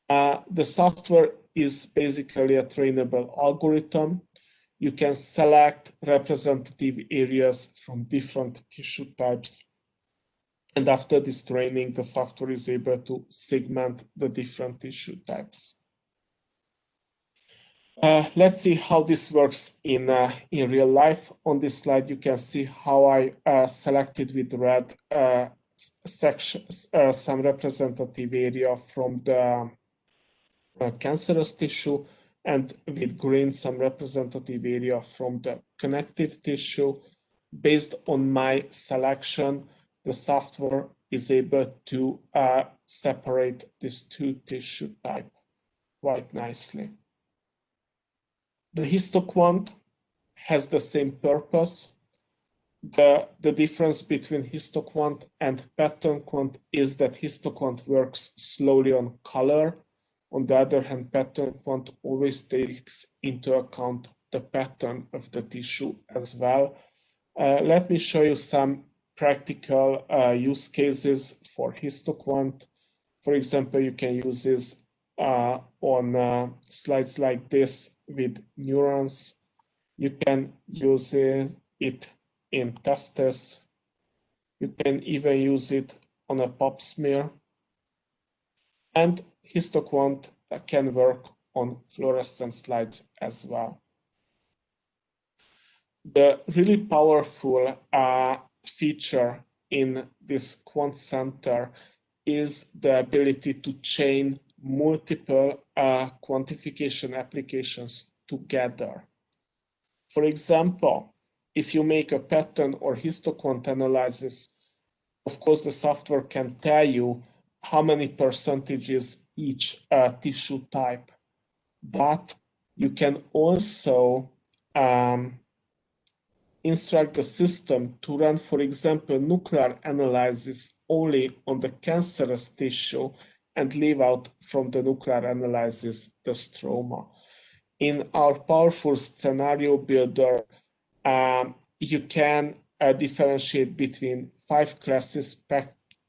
The software is basically a trainable algorithm. You can select representative areas from different tissue types. And after this training, the software is able to segment the different tissue types. Let's see how this works in real life. On this slide, you can see how I selected with red sections, some representative area from the cancerous tissue, and with green, some representative area from the connective tissue. Based on my selection, the software is able to separate these two tissue types quite nicely. The histoquant has the same purpose. The difference between histoquant and pattern quant is that histoquant works slowly on color. On the other hand, pattern quant always takes into account the pattern of the tissue as well. Let me show you some practical use cases for histoquant. For example, you can use this on slides like this with neurons. You can use it in testers. You can even use it on a pap smear. And histoquant can work on fluorescent slides as well. The really powerful feature in this QuantCenter is the ability to chain multiple quantification applications together. For example, if you make a pattern or histoquant analysis, of course, the software can tell you how many percentages each tissue type, but you can also instruct the system to run, for example, nuclear analysis only on the cancerous tissue and leave out from the nuclear analysis the stroma. In our powerful scenario builder, you can differentiate between 5 classes,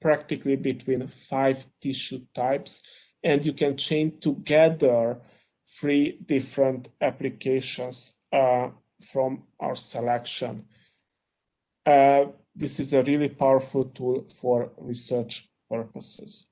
practically between 5 tissue types, and you can chain together 3 different applications from our selection. This is a really powerful tool for research purposes.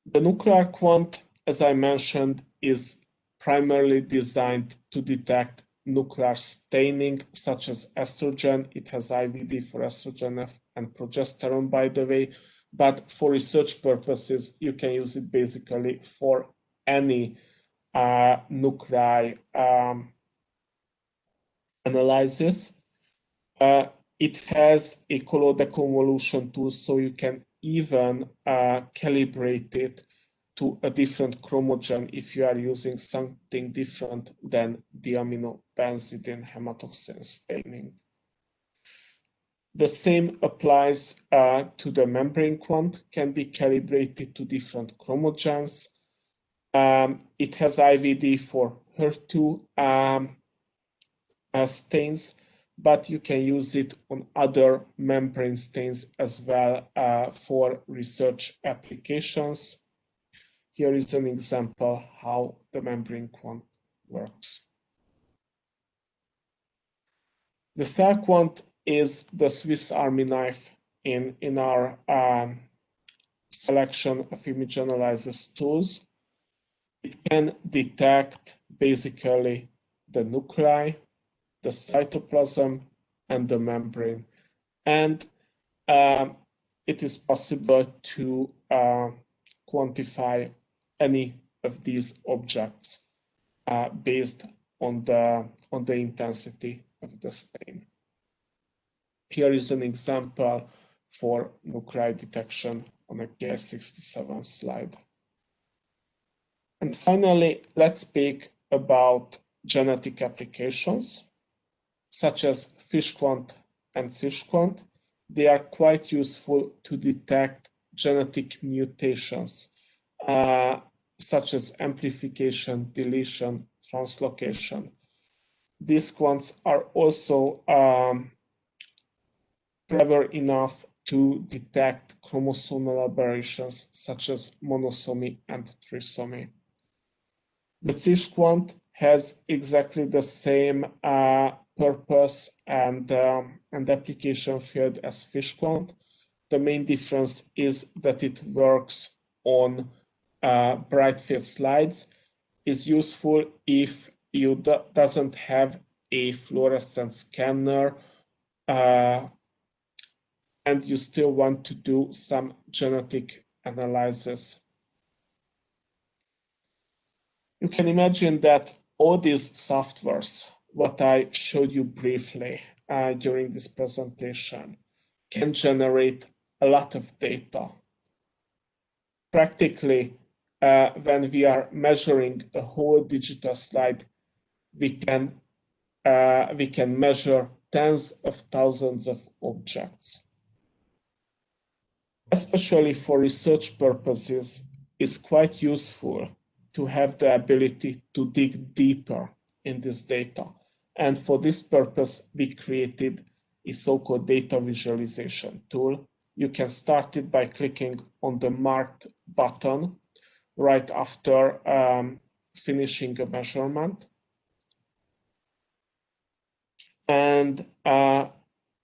The nuclear quant, as I mentioned, is primarily designed to detect nuclear staining, such as estrogen. It has IVD for estrogen and progesterone, by the way. But for research purposes, you can use it basically for any nuclei analysis. It has a color deconvolution tool, so you can even calibrate it to a different chromogen if you are using something different than diaminobenzidine hematoxin staining. The same applies to the membrane quant, can be calibrated to different chromogens. It has IVD for HER2 stains, but you can use it on other membrane stains as well for research applications. Here is an example how the membrane quant works. The SlideQuant is the Swiss Army knife in our selection of image analysis tools. It can detect basically the nuclei, the cytoplasm, and the membrane. And it is possible to quantify any of these objects based on the intensity of the stain. Here is an example for nuclei detection on a Ki-67 slide. And finally, let's speak about genetic applications, such as FishQuant and SlideQuant. They are quite useful to detect genetic mutations, such as amplification, deletion, translocation. These quants are also clever enough to detect chromosomal aberrations, such as monosomy and trisomy. The SlideQuant has exactly the same purpose and application field as FishQuant. The main difference is that it works on bright field slides. Is useful if you doesn't have a fluorescent scanner and you still want to do some genetic analysis. You can imagine that all these softwares, what I showed you briefly during this presentation, can generate a lot of data. Practically, when we are measuring a whole digital slide, we can measure tens of thousands of objects. Especially for research purposes, it's quite useful to have the ability to dig deeper in this data. And for this purpose, we created a so-called data visualization tool. You can start it by clicking on the marked button right after finishing a measurement. And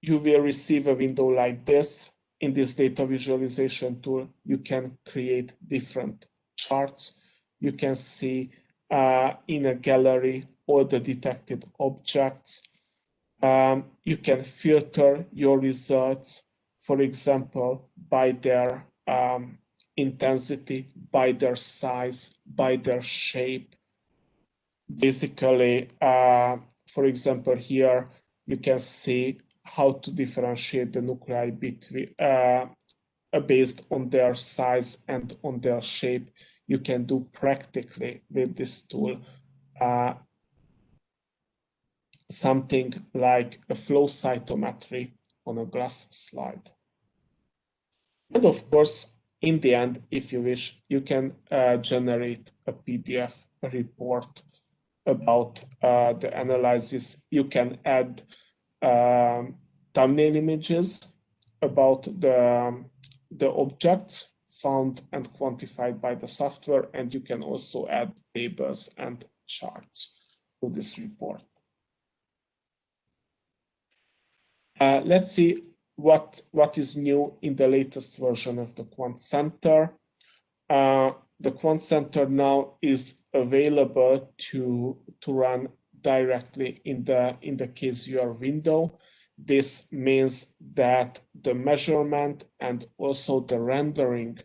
you will receive a window like this. In this data visualization tool, you can create different charts. You can see in a gallery all the detected objects. You can filter your results, for example, by their intensity, by their size, by their shape. Basically, for example, here you can see how to differentiate the nuclei between based on their size and on their shape. You can do practically with this tool something like a flow cytometry on a glass slide. And of course, in the end, if you wish, you can generate a PDF report about the analysis. You can add thumbnail images about the objects found and quantified by the software, and you can also add tables and charts to this report. Let's see what is new in the latest version of the QuantCenter. The QuantCenter now is available to run directly in the KZR window. This means that the measurement and also the rendering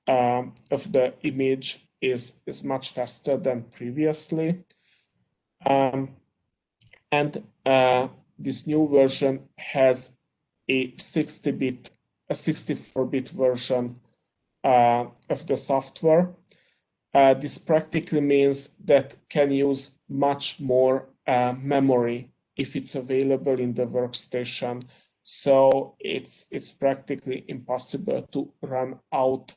of the image is much faster than previously. This new version has a 64-bit version of the software. This practically means that can use much more memory if it's available in the workstation. So it's practically impossible to run out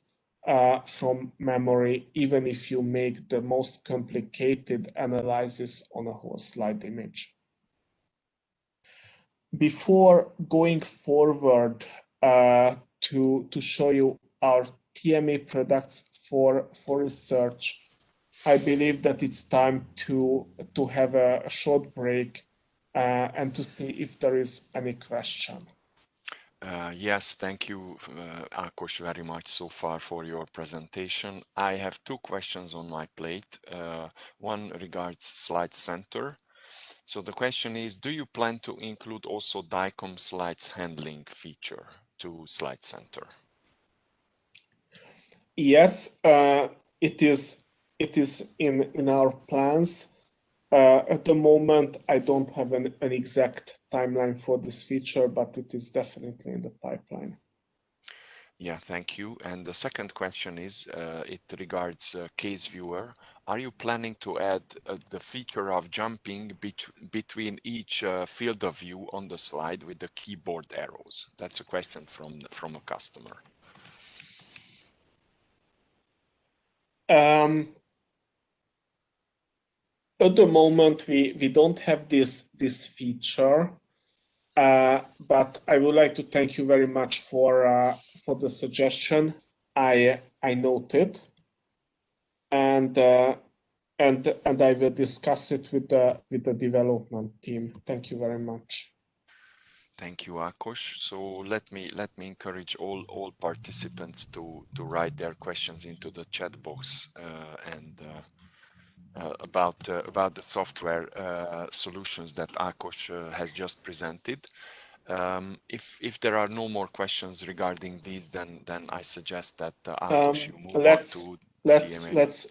from memory, even if you make the most complicated analysis on a whole slide image. Before going forward to show you our TMA products for research, I believe that it's time to have a short break and to see if there is any question. Yes, thank you, Ákos, very much so far for your presentation. I have two questions on my plate. One regards SlideCenter. So the question is, do you plan to include also DICOM slides handling feature to SlideCenter? Yes, it is in our plans. At the moment, I don't have an exact timeline for this feature, but it is definitely in the pipeline. Yeah, thank you. And the second question is, it regards case viewer. Are you planning to add the feature of jumping between each field of view on the slide with the keyboard arrows? That's a question from a customer. At the moment, we don't have this feature, but I would like to thank you very much for the suggestion. I note it, and I will discuss it with the development team. Thank you very much. Thank you, Ákos. So let me encourage all participants to write their questions into the chat box and about the software solutions that Ákos has just presented. If there are no more questions regarding these, then I suggest that Ákos, you move on to DMA.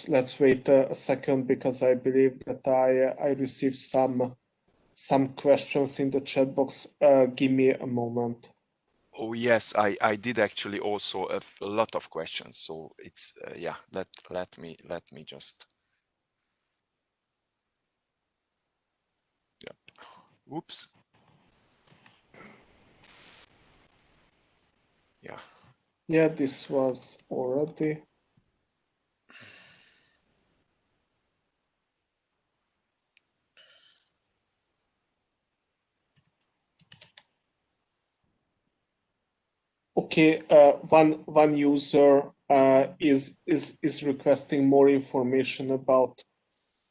Let's wait a second, because I believe that I received some questions in the chat box. Give me a moment. Oh yes, I did actually also a lot of questions. So it's yeah. Let me just. Yep. Oops. Yeah. Yeah, this was already. Okay, one user is requesting more information about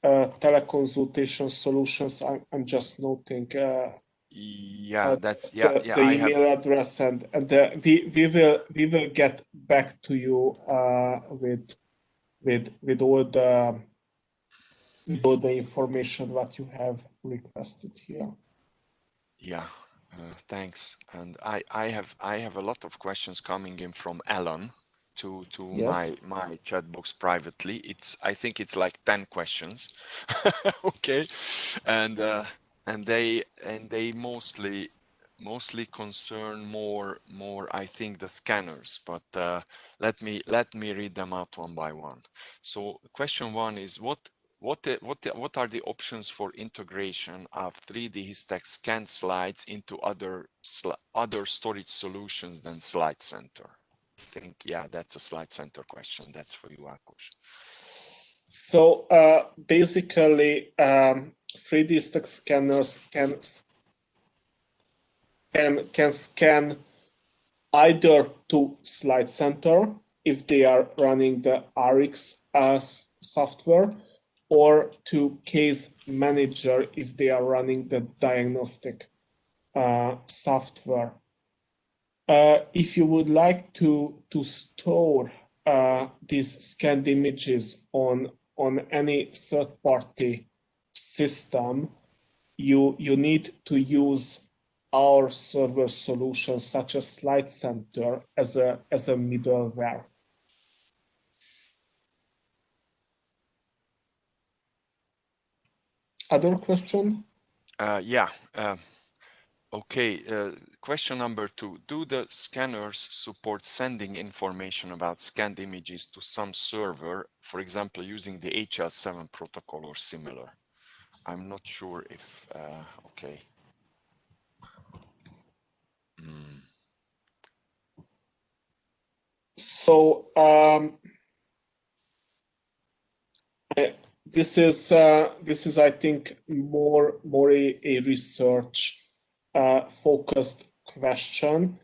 teleconsultation solutions. I'm just noting. Yeah, that's the email address, and we will get back to you with all the information what you have requested here. Yeah, thanks. And I have a lot of questions coming in from Alan to Yes. my chat box privately. I think it's like 10 questions. Okay, and they mostly concern more I think the scanners, but let me read them out one by one. So question one is what are the options for integration of 3DHISTECH scanned slides into other storage solutions than SlideCenter? I think, yeah, that's a SlideCenter question. That's for you, Ákos. So basically, 3DHISTECH scanners can scan either to SlideCenter if they are running the RX software, or to Case Manager if they are running the diagnostic software. If you would like to store these scanned images on any third-party system, you need to use our server solutions such as SlideCenter as a middleware. Other question? Yeah. Okay. Question number 2. Do the scanners support sending information about scanned images to some server, for example, using the HL7 protocol or similar? I'm not sure if, okay. So this is I think more a research focused question.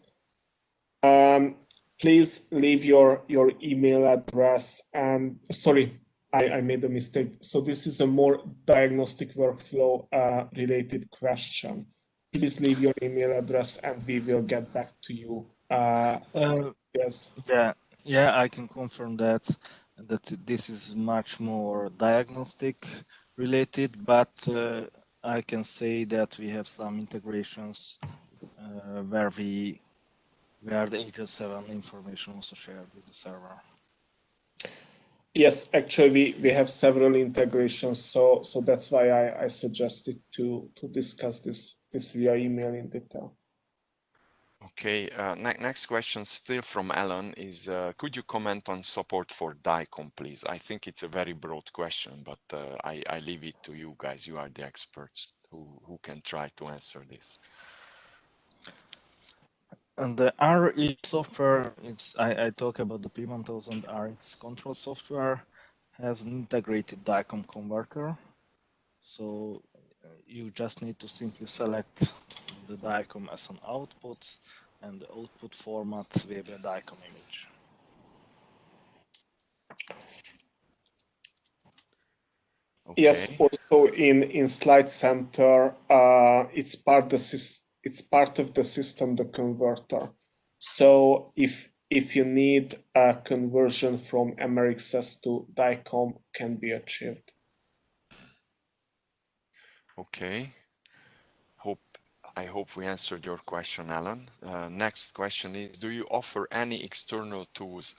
Please leave your email address and sorry, I made a mistake. So this is a more diagnostic workflow related question. Please leave your email address and we will get back to you. Yes. Yeah, I can confirm that this is much more diagnostic related, but I can say that we have some integrations where the HL7 information also shared with the server. Yes, actually, we have several integrations, so that's why I suggested to discuss this via email in detail. Okay, next question still from Alan is, could you comment on support for DICOM, please? I think it's a very broad question, but I leave it to you guys. You are the experts who can try to answer this. And the RE software, I talk about the P1000 RX control software, has an integrated DICOM converter. So you just need to simply select the DICOM as an output and the output format will be a DICOM image. Okay. Yes, also in SlideCenter, it's part of the system, the converter. So if you need a conversion from MRXS to DICOM, can be achieved. Okay. I hope we answered your question, Alan. Next question is, do you offer any external tools,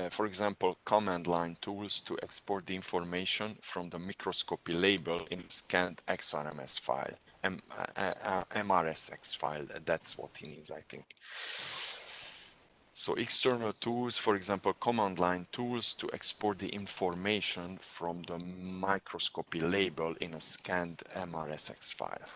for example, command line tools to export the information from the microscopy label in a scanned XRMS file, MRSX file? That's what he needs, I think. So external tools, for example, command line tools to export the information from the microscopy label in a scanned MRSX file.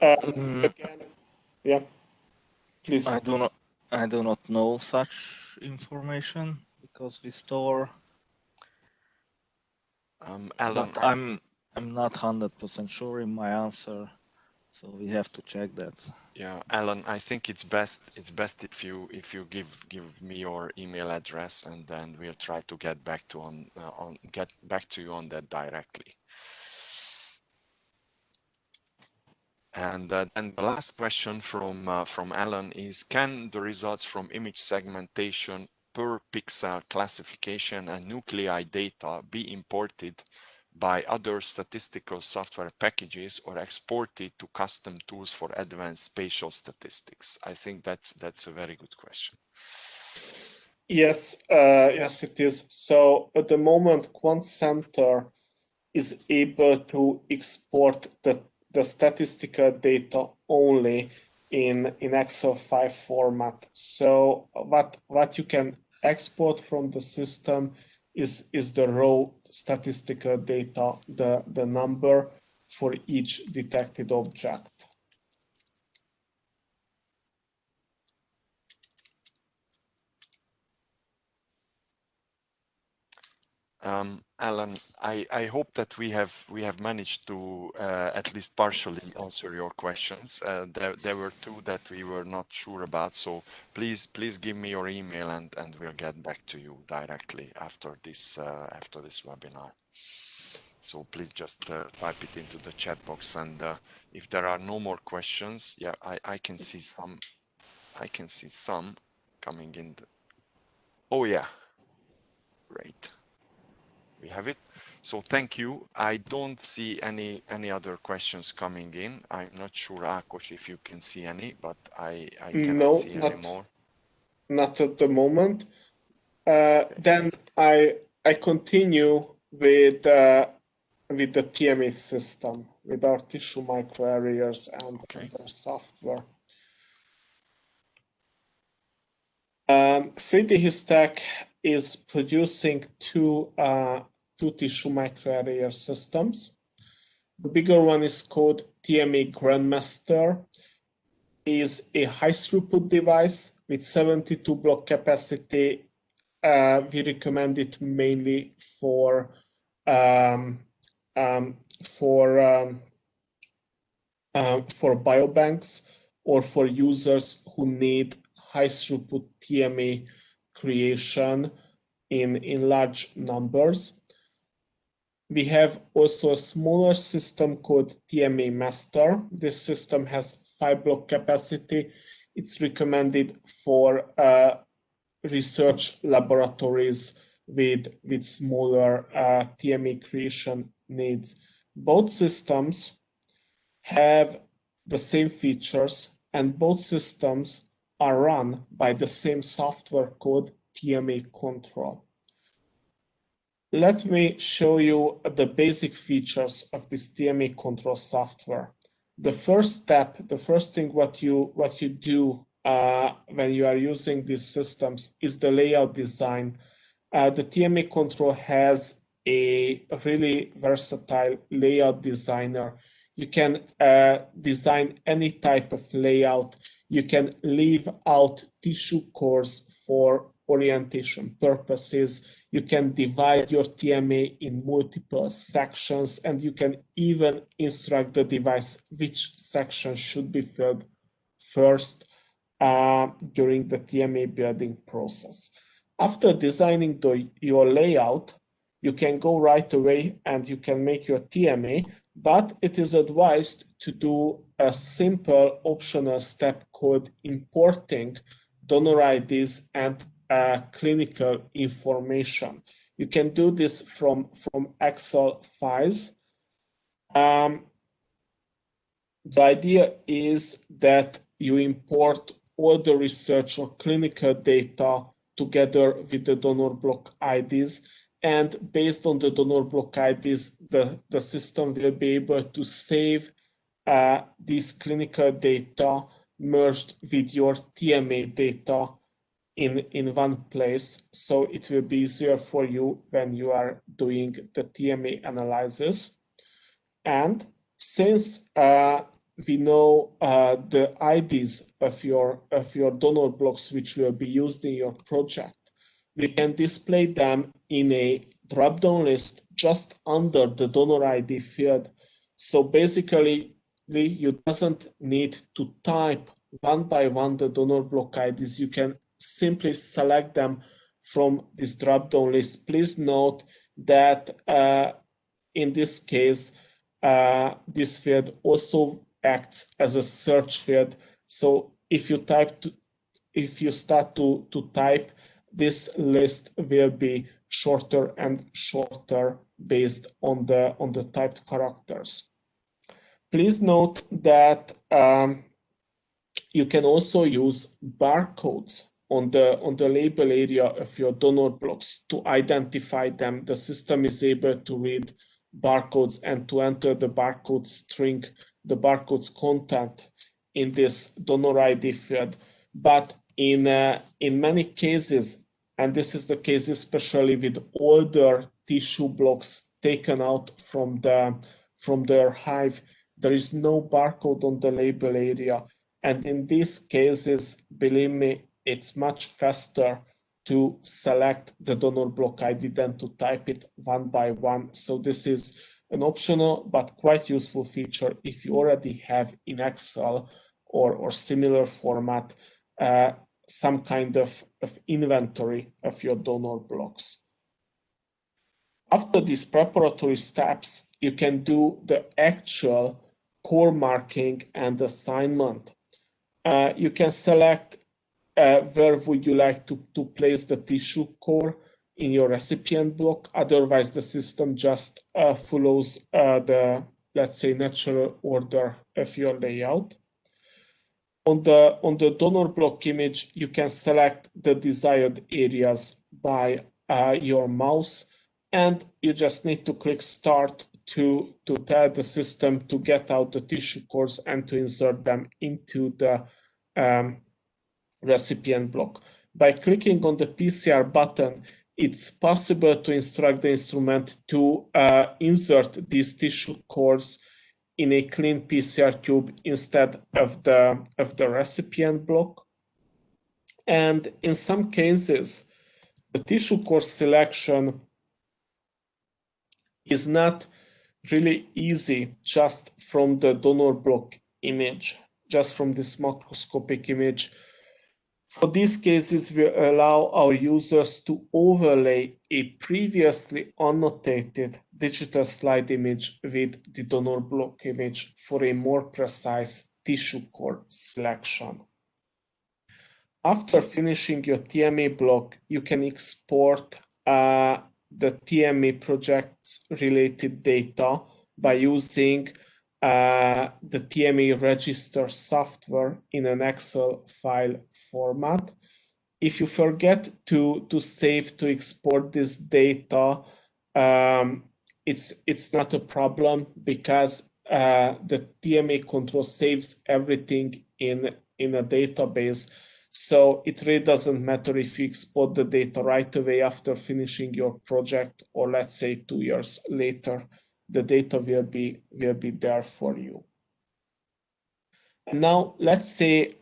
Again, yeah, please. I do not know such information because we store. Alan, but I'm not 100% sure in my answer, so we have to check that. Yeah, Alan, I think it's best if you give me your email address, and then we'll try to get back to you on that directly. And then the last question from Alan is, can the results from image segmentation per pixel classification and nuclei data be imported by other statistical software packages or exported to custom tools for advanced spatial statistics? I think that's a very good question. Yes, yes, it is. So at the moment, Quant Center is able to export the statistical data only in Excel 5 format. So what you can export from the system is the raw statistical data, the number for each detected object. Alan, I hope that we have managed to at least partially answer your questions. There were two that we were not sure about, so please give me your email and we'll get back to you directly after this webinar. So please just type it into the chat box, and if there are no more questions, yeah, I can see some. I can see some coming in. Oh yeah, great. We have it. So thank you. I don't see any other questions coming in. I'm not sure, Ákos, if you can see any, but I cannot see any more. Not at the moment. Then I continue with the TMA system, with our tissue microarrays and our software. 3DHISTECH is producing two tissue microarray systems. The bigger one is called TMA Grandmaster. Is a high throughput device with 72 block capacity. We recommend it mainly for for biobanks or for users who need high throughput TMA creation in large numbers. We have also a smaller system called TMA Master. This system has 5 block capacity. It's recommended for research laboratories with smaller TMA creation needs. Both systems have the same features, and both systems are run by the same software called TMA Control. Let me show you the basic features of this TMA Control software. The first step, the first thing what you do when you are using these systems is the layout design. The TMA Control has a really versatile layout designer. You can design any type of layout. You can leave out tissue cores for orientation purposes. You can divide your TMA in multiple sections, and you can even instruct the device which section should be filled first during the TMA building process. After designing your layout, you can go right away and you can make your TMA, but it is advised to do a simple optional step called importing donor IDs and clinical information. You can do this from Excel files. The idea is that you import all the research or clinical data together with the donor block IDs, and based on the donor block IDs, the system will be able to save these clinical data merged with your TMA data in one place, so it will be easier for you when you are doing the TMA analysis. And since we know the IDs of your donor blocks which will be used in your project, we can display them in a drop-down list just under the donor ID field. So basically, you doesn't need to type one by one the donor block IDs. You can simply select them from this drop-down list. Please note that in this case, this field also acts as a search field. So if you start to type, this list will be shorter and shorter based on the typed characters. Please note that you can also use barcodes on the label area of your donor blocks to identify them. The system is able to read barcodes and to enter the barcode string, the barcode's content in this donor ID field. But in many cases, and this is the case especially with older tissue blocks taken out from their hive, there is no barcode on the label area. And in these cases, believe me, it's much faster to select the donor block ID than to type it one by one. So this is an optional but quite useful feature if you already have in Excel or similar format some kind of inventory of your donor blocks. After these preparatory steps, you can do the actual core marking and assignment. You can select where would you like to place the tissue core in your recipient block. Otherwise, the system just follows the, let's say, natural order of your layout. On the donor block image, you can select the desired areas by your mouse, and you just need to click Start to tell the system to get out the tissue cores and to insert them into the recipient block. By clicking on the PCR button, it's possible to instruct the instrument to insert these tissue cores in a clean PCR tube instead of the recipient block. And in some cases, the tissue core selection is not really easy just from the donor block image, just from this macroscopic image. For these cases, we allow our users to overlay a previously annotated digital slide image with the donor block image for a more precise tissue core selection. After finishing your TMA block, you can export the TMA project's related data by using the TMA register software in an Excel file format. If you forget to save to export this data, it's not a problem, because the TMA control saves everything in a database. So it really doesn't matter if you export the data right away after finishing your project, or let's say 2 years later, the data will be there for you. And now let's say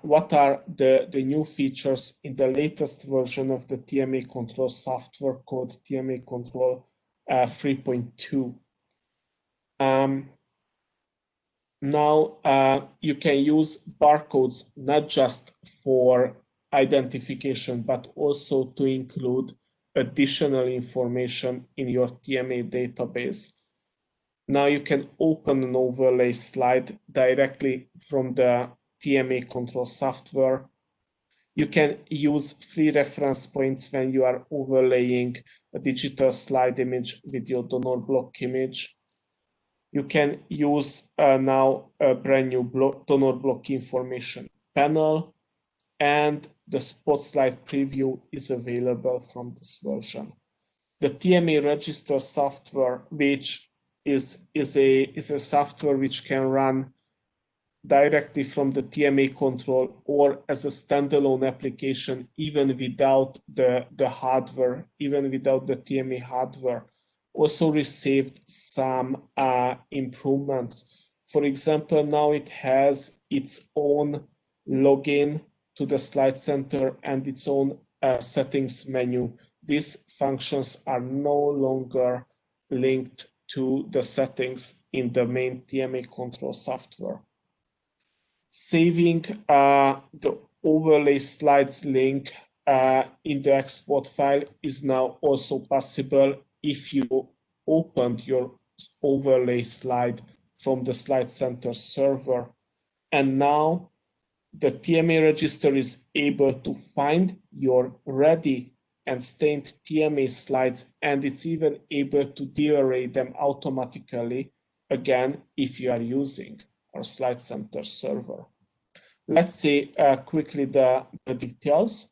what are the new features in the latest version of the TMA control software called TMA Control 3.2. Now you can use barcodes not just for identification, but also to include additional information in your TMA database. Now you can open an overlay slide directly from the TMA control software. You can use free reference points when you are overlaying a digital slide image with your donor block image. You can use now a brand new donor block information panel, and the spot slide preview is available from this version. The TMA register software, which is a software which can run directly from the TMA control or as a standalone application, even without the hardware, even without the TMA hardware, also received some improvements. For example, now it has its own login to the SlideCenter and its own settings menu. These functions are no longer linked to the settings in the main TMA control software. Saving the overlay slides link in the export file is now also possible if you opened your overlay slide from the SlideCenter server. And now the TMA register is able to find your ready and stained TMA slides, and it's even able to dearray them automatically, again, if you are using our SlideCenter server. Let's see quickly the details.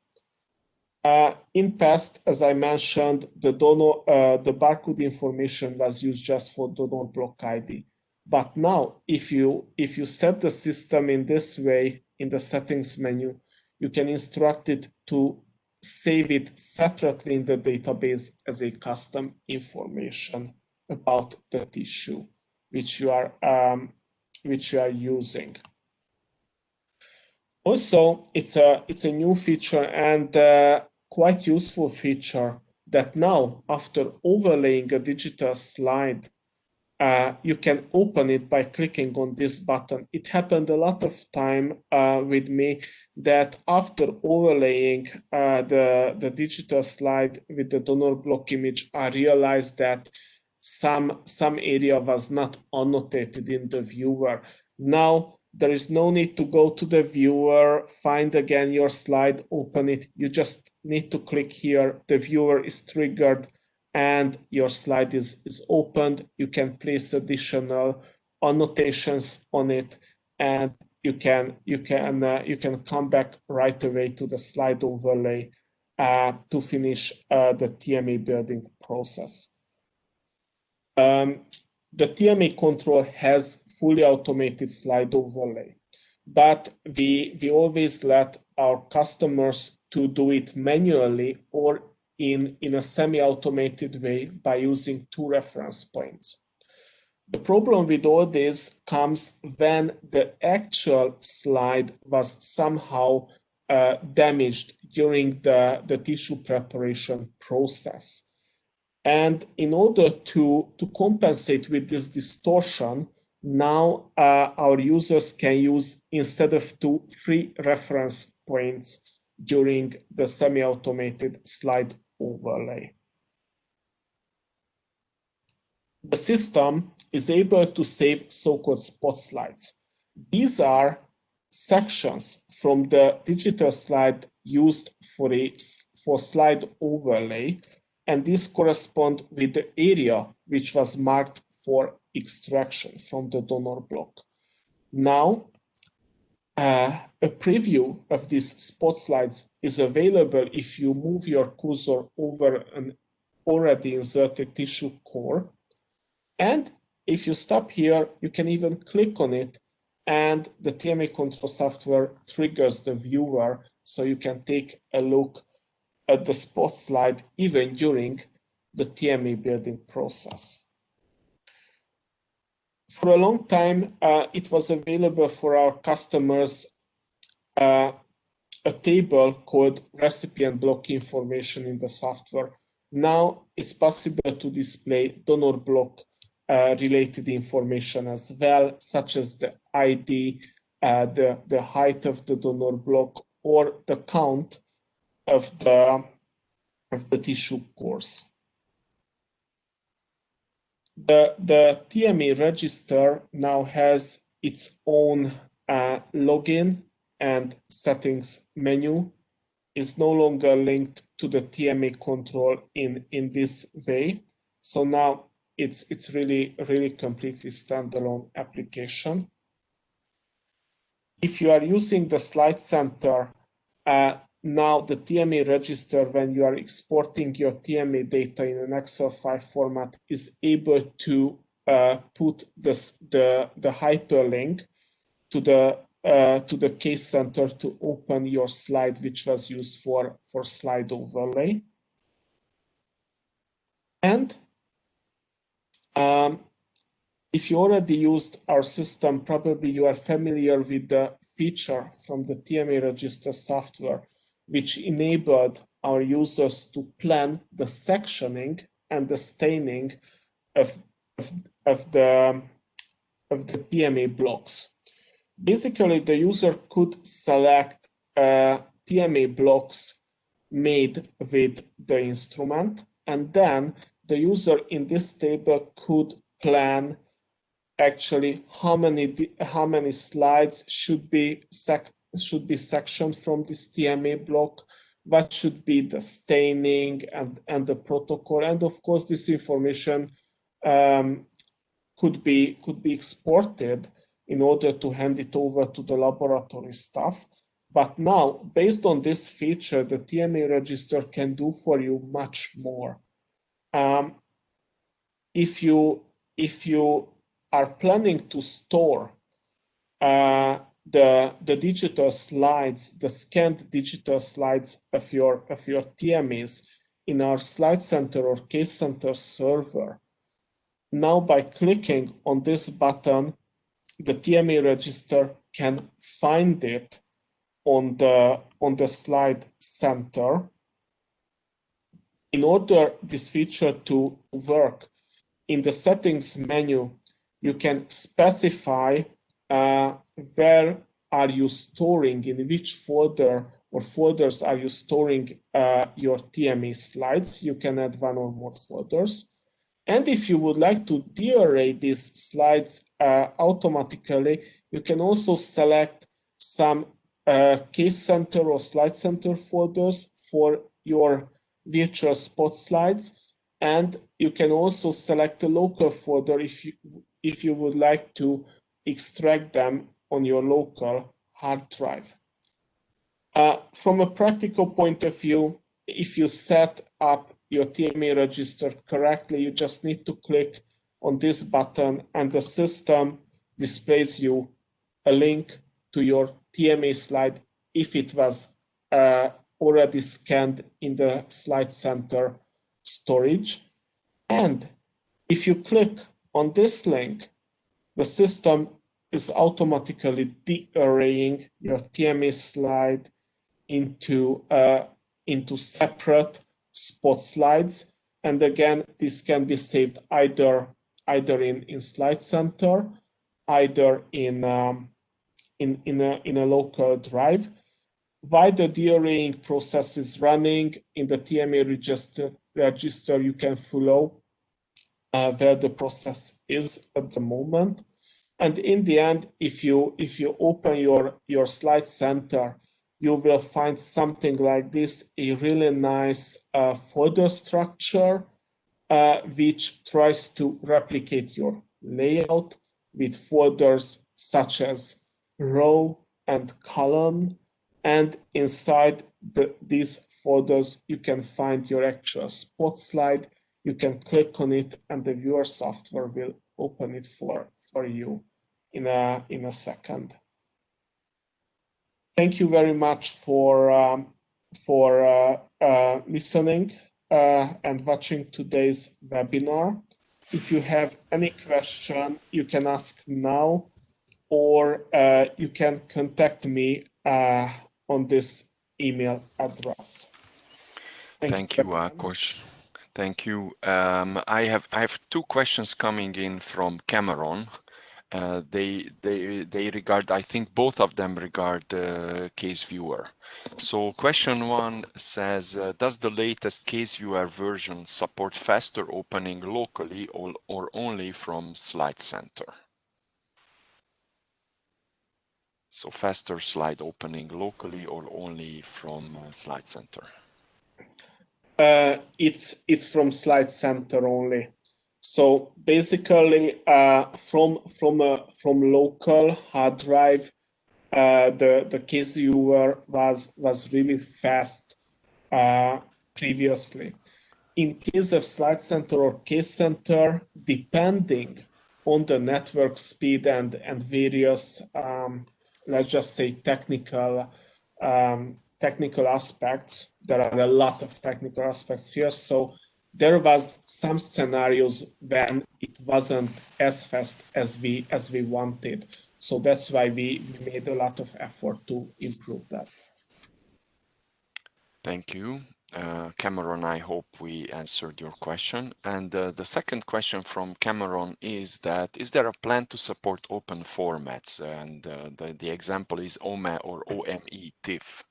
In past, as I mentioned, the barcode information was used just for donor block ID. But now, if you set the system in this way in the settings menu, you can instruct it to save it separately in the database as a custom information about the tissue which you are using. Also, it's a new feature and quite useful feature that now, after overlaying a digital slide, you can open it by clicking on this button. It happened a lot of time with me that after overlaying the digital slide with the donor block image, I realized that some area was not annotated in the viewer. Now there is no need to go to the viewer, find again your slide, open it. You just need to click here. The viewer is triggered and your slide is opened. You can place additional annotations on it, and you can come back right away to the slide overlay to finish the TMA building process. The TMA control has fully automated slide overlay, but we always let our customers to do it manually or in a semi-automated way by using 2 reference points. The problem with all this comes when the actual slide was somehow damaged during the tissue preparation process. And in order to compensate with this distortion, Now our users can use, instead of 2, 3 reference points during the semi-automated slide overlay. The system is able to save so-called spot slides. These are sections from the digital slide used for slide overlay, and these correspond with the area which was marked for extraction from the donor block. Now, a preview of these spot slides is available if you move your cursor over an already inserted tissue core. And if you stop here, you can even click on it, and the TMA control software triggers the viewer, so you can take a look at the spot slide even during the TMA building process. For a long time, it was available for our customers a table called recipient block information in the software. Now it's possible to display donor block related information as well, such as the ID, the height of the donor block, or the count of the tissue cores. The TMA register now has its own login and settings menu. Is no longer linked to the TMA control in this way. So now it's really completely standalone application. If you are using the SlideCenter, now the TMA register, when you are exporting your TMA data in an Excel file format, is able to put the hyperlink to the case center to open your slide, which was used for slide overlay. And if you already used our system, probably you are familiar with the feature from the TMA register software, which enabled our users to plan the sectioning and the staining of the TMA blocks. Basically, the user could select TMA blocks made with the instrument, and then the user in this table could plan actually how many slides should be sectioned from this TMA block, what should be the staining and the protocol, and of course this information could be exported in order to hand it over to the laboratory staff. But now, based on this feature, the TMA register can do for you much more. If you are planning to store the digital slides, the scanned digital slides of your TMAs in our SlideCenter or CaseCenter server, now by clicking on this button, the TMA register can find it on the SlideCenter. In order this feature to work, in the settings menu, you can specify where are you storing, in which folder or folders are you storing your TMA slides. You can add one or more folders. And if you would like to dearray these slides automatically, you can also select some CaseCenter or SlideCenter folders for your virtual spot slides. And you can also select a local folder if you would like to extract them on your local hard drive. From a practical point of view, if you set up your TMA register correctly, you just need to click on this button and the system displays you a link to your TMA slide if it was already scanned in the SlideCenter storage. And if you click on this link, the system is automatically de-arraying your TMA slide into separate spot slides. And again, this can be saved either in SlideCenter either in a local drive. While the dearraying process is running in the TMA register, you can follow where the process is at the moment. And in the end, if you open your SlideCenter, you will find something like this, a really nice folder structure, which tries to replicate your layout with folders such as row and column. And inside these folders, you can find your actual spot slide. You can click on it, and the viewer software will open it for you in a second. Thank you very much for listening and watching today's webinar. If you have any question, you can ask now, or you can contact me on this email address. Thank you, Ákos. Thank you. I have two questions coming in from Cameron. They regard, I think both of them regard Case Viewer. So question one says, does the latest Case Viewer version support faster opening locally or only from SlideCenter? So faster slide opening locally or only from SlideCenter? It's from SlideCenter only. So basically, from local hard drive, the Case Viewer was really fast previously. In case of SlideCenter or Case Center, depending on the network speed and various let's just say technical aspects. There are a lot of technical aspects here. So there was some scenarios when it wasn't as fast as we wanted. So that's why we made a lot of effort to improve that. Thank you. Cameron, I hope we answered your question. And the second question from Cameron is that, is there a plan to support open formats? And the example is OME or OME TIFF.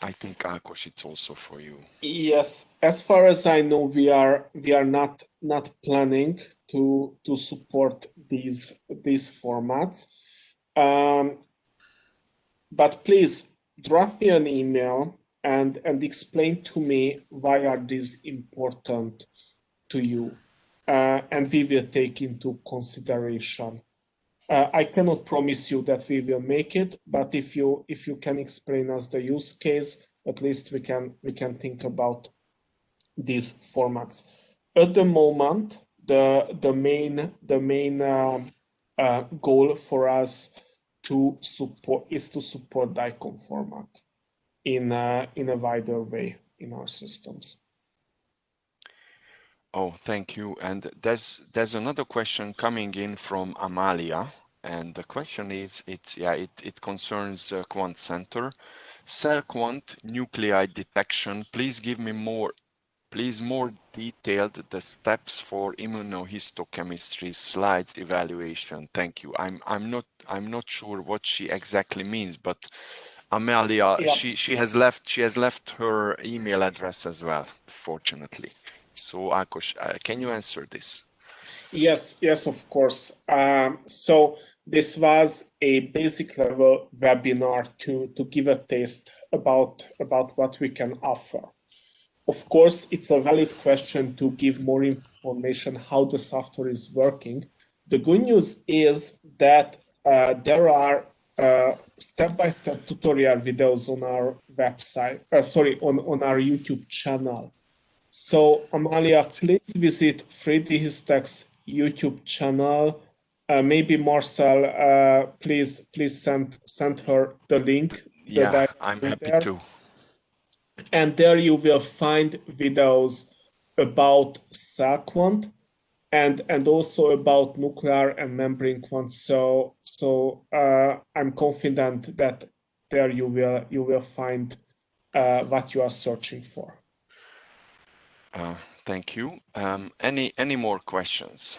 I think, Ákos, it's also for you. Yes, as far as I know, we are not planning to support these formats. But please drop me an email and explain to me why are these important to you, and we will take into consideration. I cannot promise you that we will make it, but if you can explain us the use case, at least we can think about these formats. At the moment, the main goal for us is to support DICOM format in a wider way in our systems. Oh, thank you. And there's another question coming in from Amalia, and the question is, it concerns Quant Center. Cell quant nuclei detection. Please give me more detailed the steps for immunohistochemistry slides evaluation. Thank you. I'm not sure what she exactly means, but Amalia, yeah. she has left her email address as well, fortunately. So Ákos, can you answer this? Yes, of course. So this was a basic level webinar to give a taste about what we can offer. Of course, it's a valid question to give more information how the software is working. The good news is that there are step-by-step tutorial videos on our website, on our YouTube channel. So Amalia, please visit 3DHISTECH's YouTube channel. Maybe Marcel, please send her the link. Yeah, I'm happy to. And there you will find videos about cell quant and also about nuclear and membrane quant. So I'm confident that there you will find what you are searching for. Thank you. Any more questions?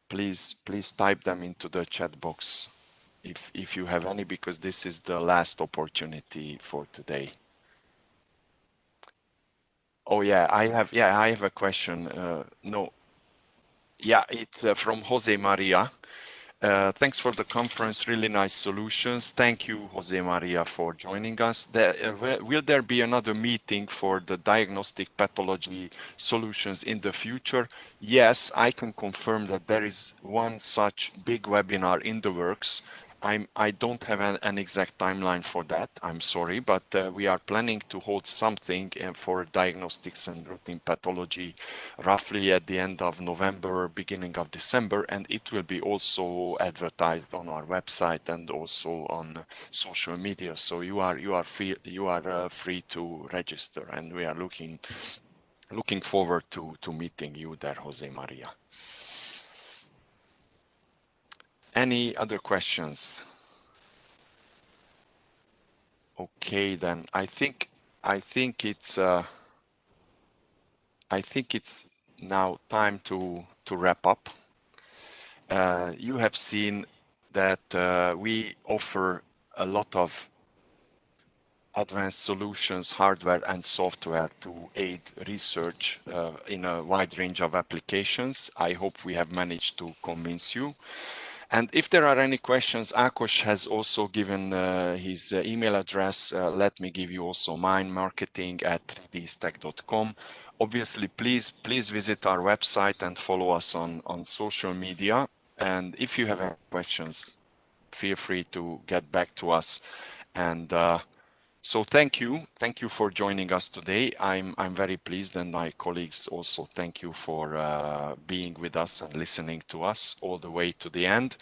Please type them into the chat box if you have any, because this is the last opportunity for today. Oh yeah, I have a question. No, yeah, it's from Jose Maria. Thanks for the conference, really nice solutions. Thank you, Jose Maria, for joining us. Will there be another meeting for the diagnostic pathology solutions in the future? Yes, I can confirm that there is one such big webinar in the works. I don't have an exact timeline for that, I'm sorry, but we are planning to hold something for diagnostics and routine pathology roughly at the end of November, beginning of December, and it will be also advertised on our website and also on social media. So you are free to register, and we are looking forward to meeting you there, Jose Maria. Any other questions? Okay, then I think it's now time to wrap up. You have seen that we offer a lot of advanced solutions, hardware and software to aid research in a wide range of applications. I hope we have managed to convince you. And if there are any questions, Ákos has also given his email address. Let me give you also mine, marketing@3dhistech.com. Obviously, please visit our website and follow us on social media. And if you have any questions, feel free to get back to us. And so thank you for joining us today. I'm very pleased, and my colleagues also thank you for being with us and listening to us all the way to the end.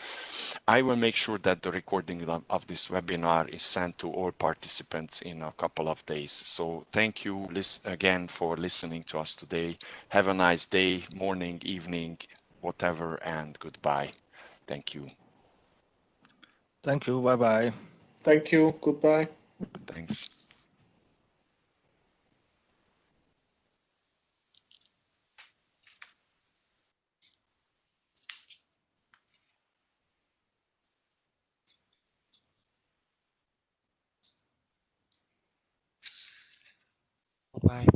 I will make sure that the recording of this webinar is sent to all participants in a couple of days. So thank you again for listening to us today. Have a nice day, morning, evening, whatever, and goodbye. Thank you. Thank you. Bye-bye. Thank you. Goodbye. Thanks. Bye.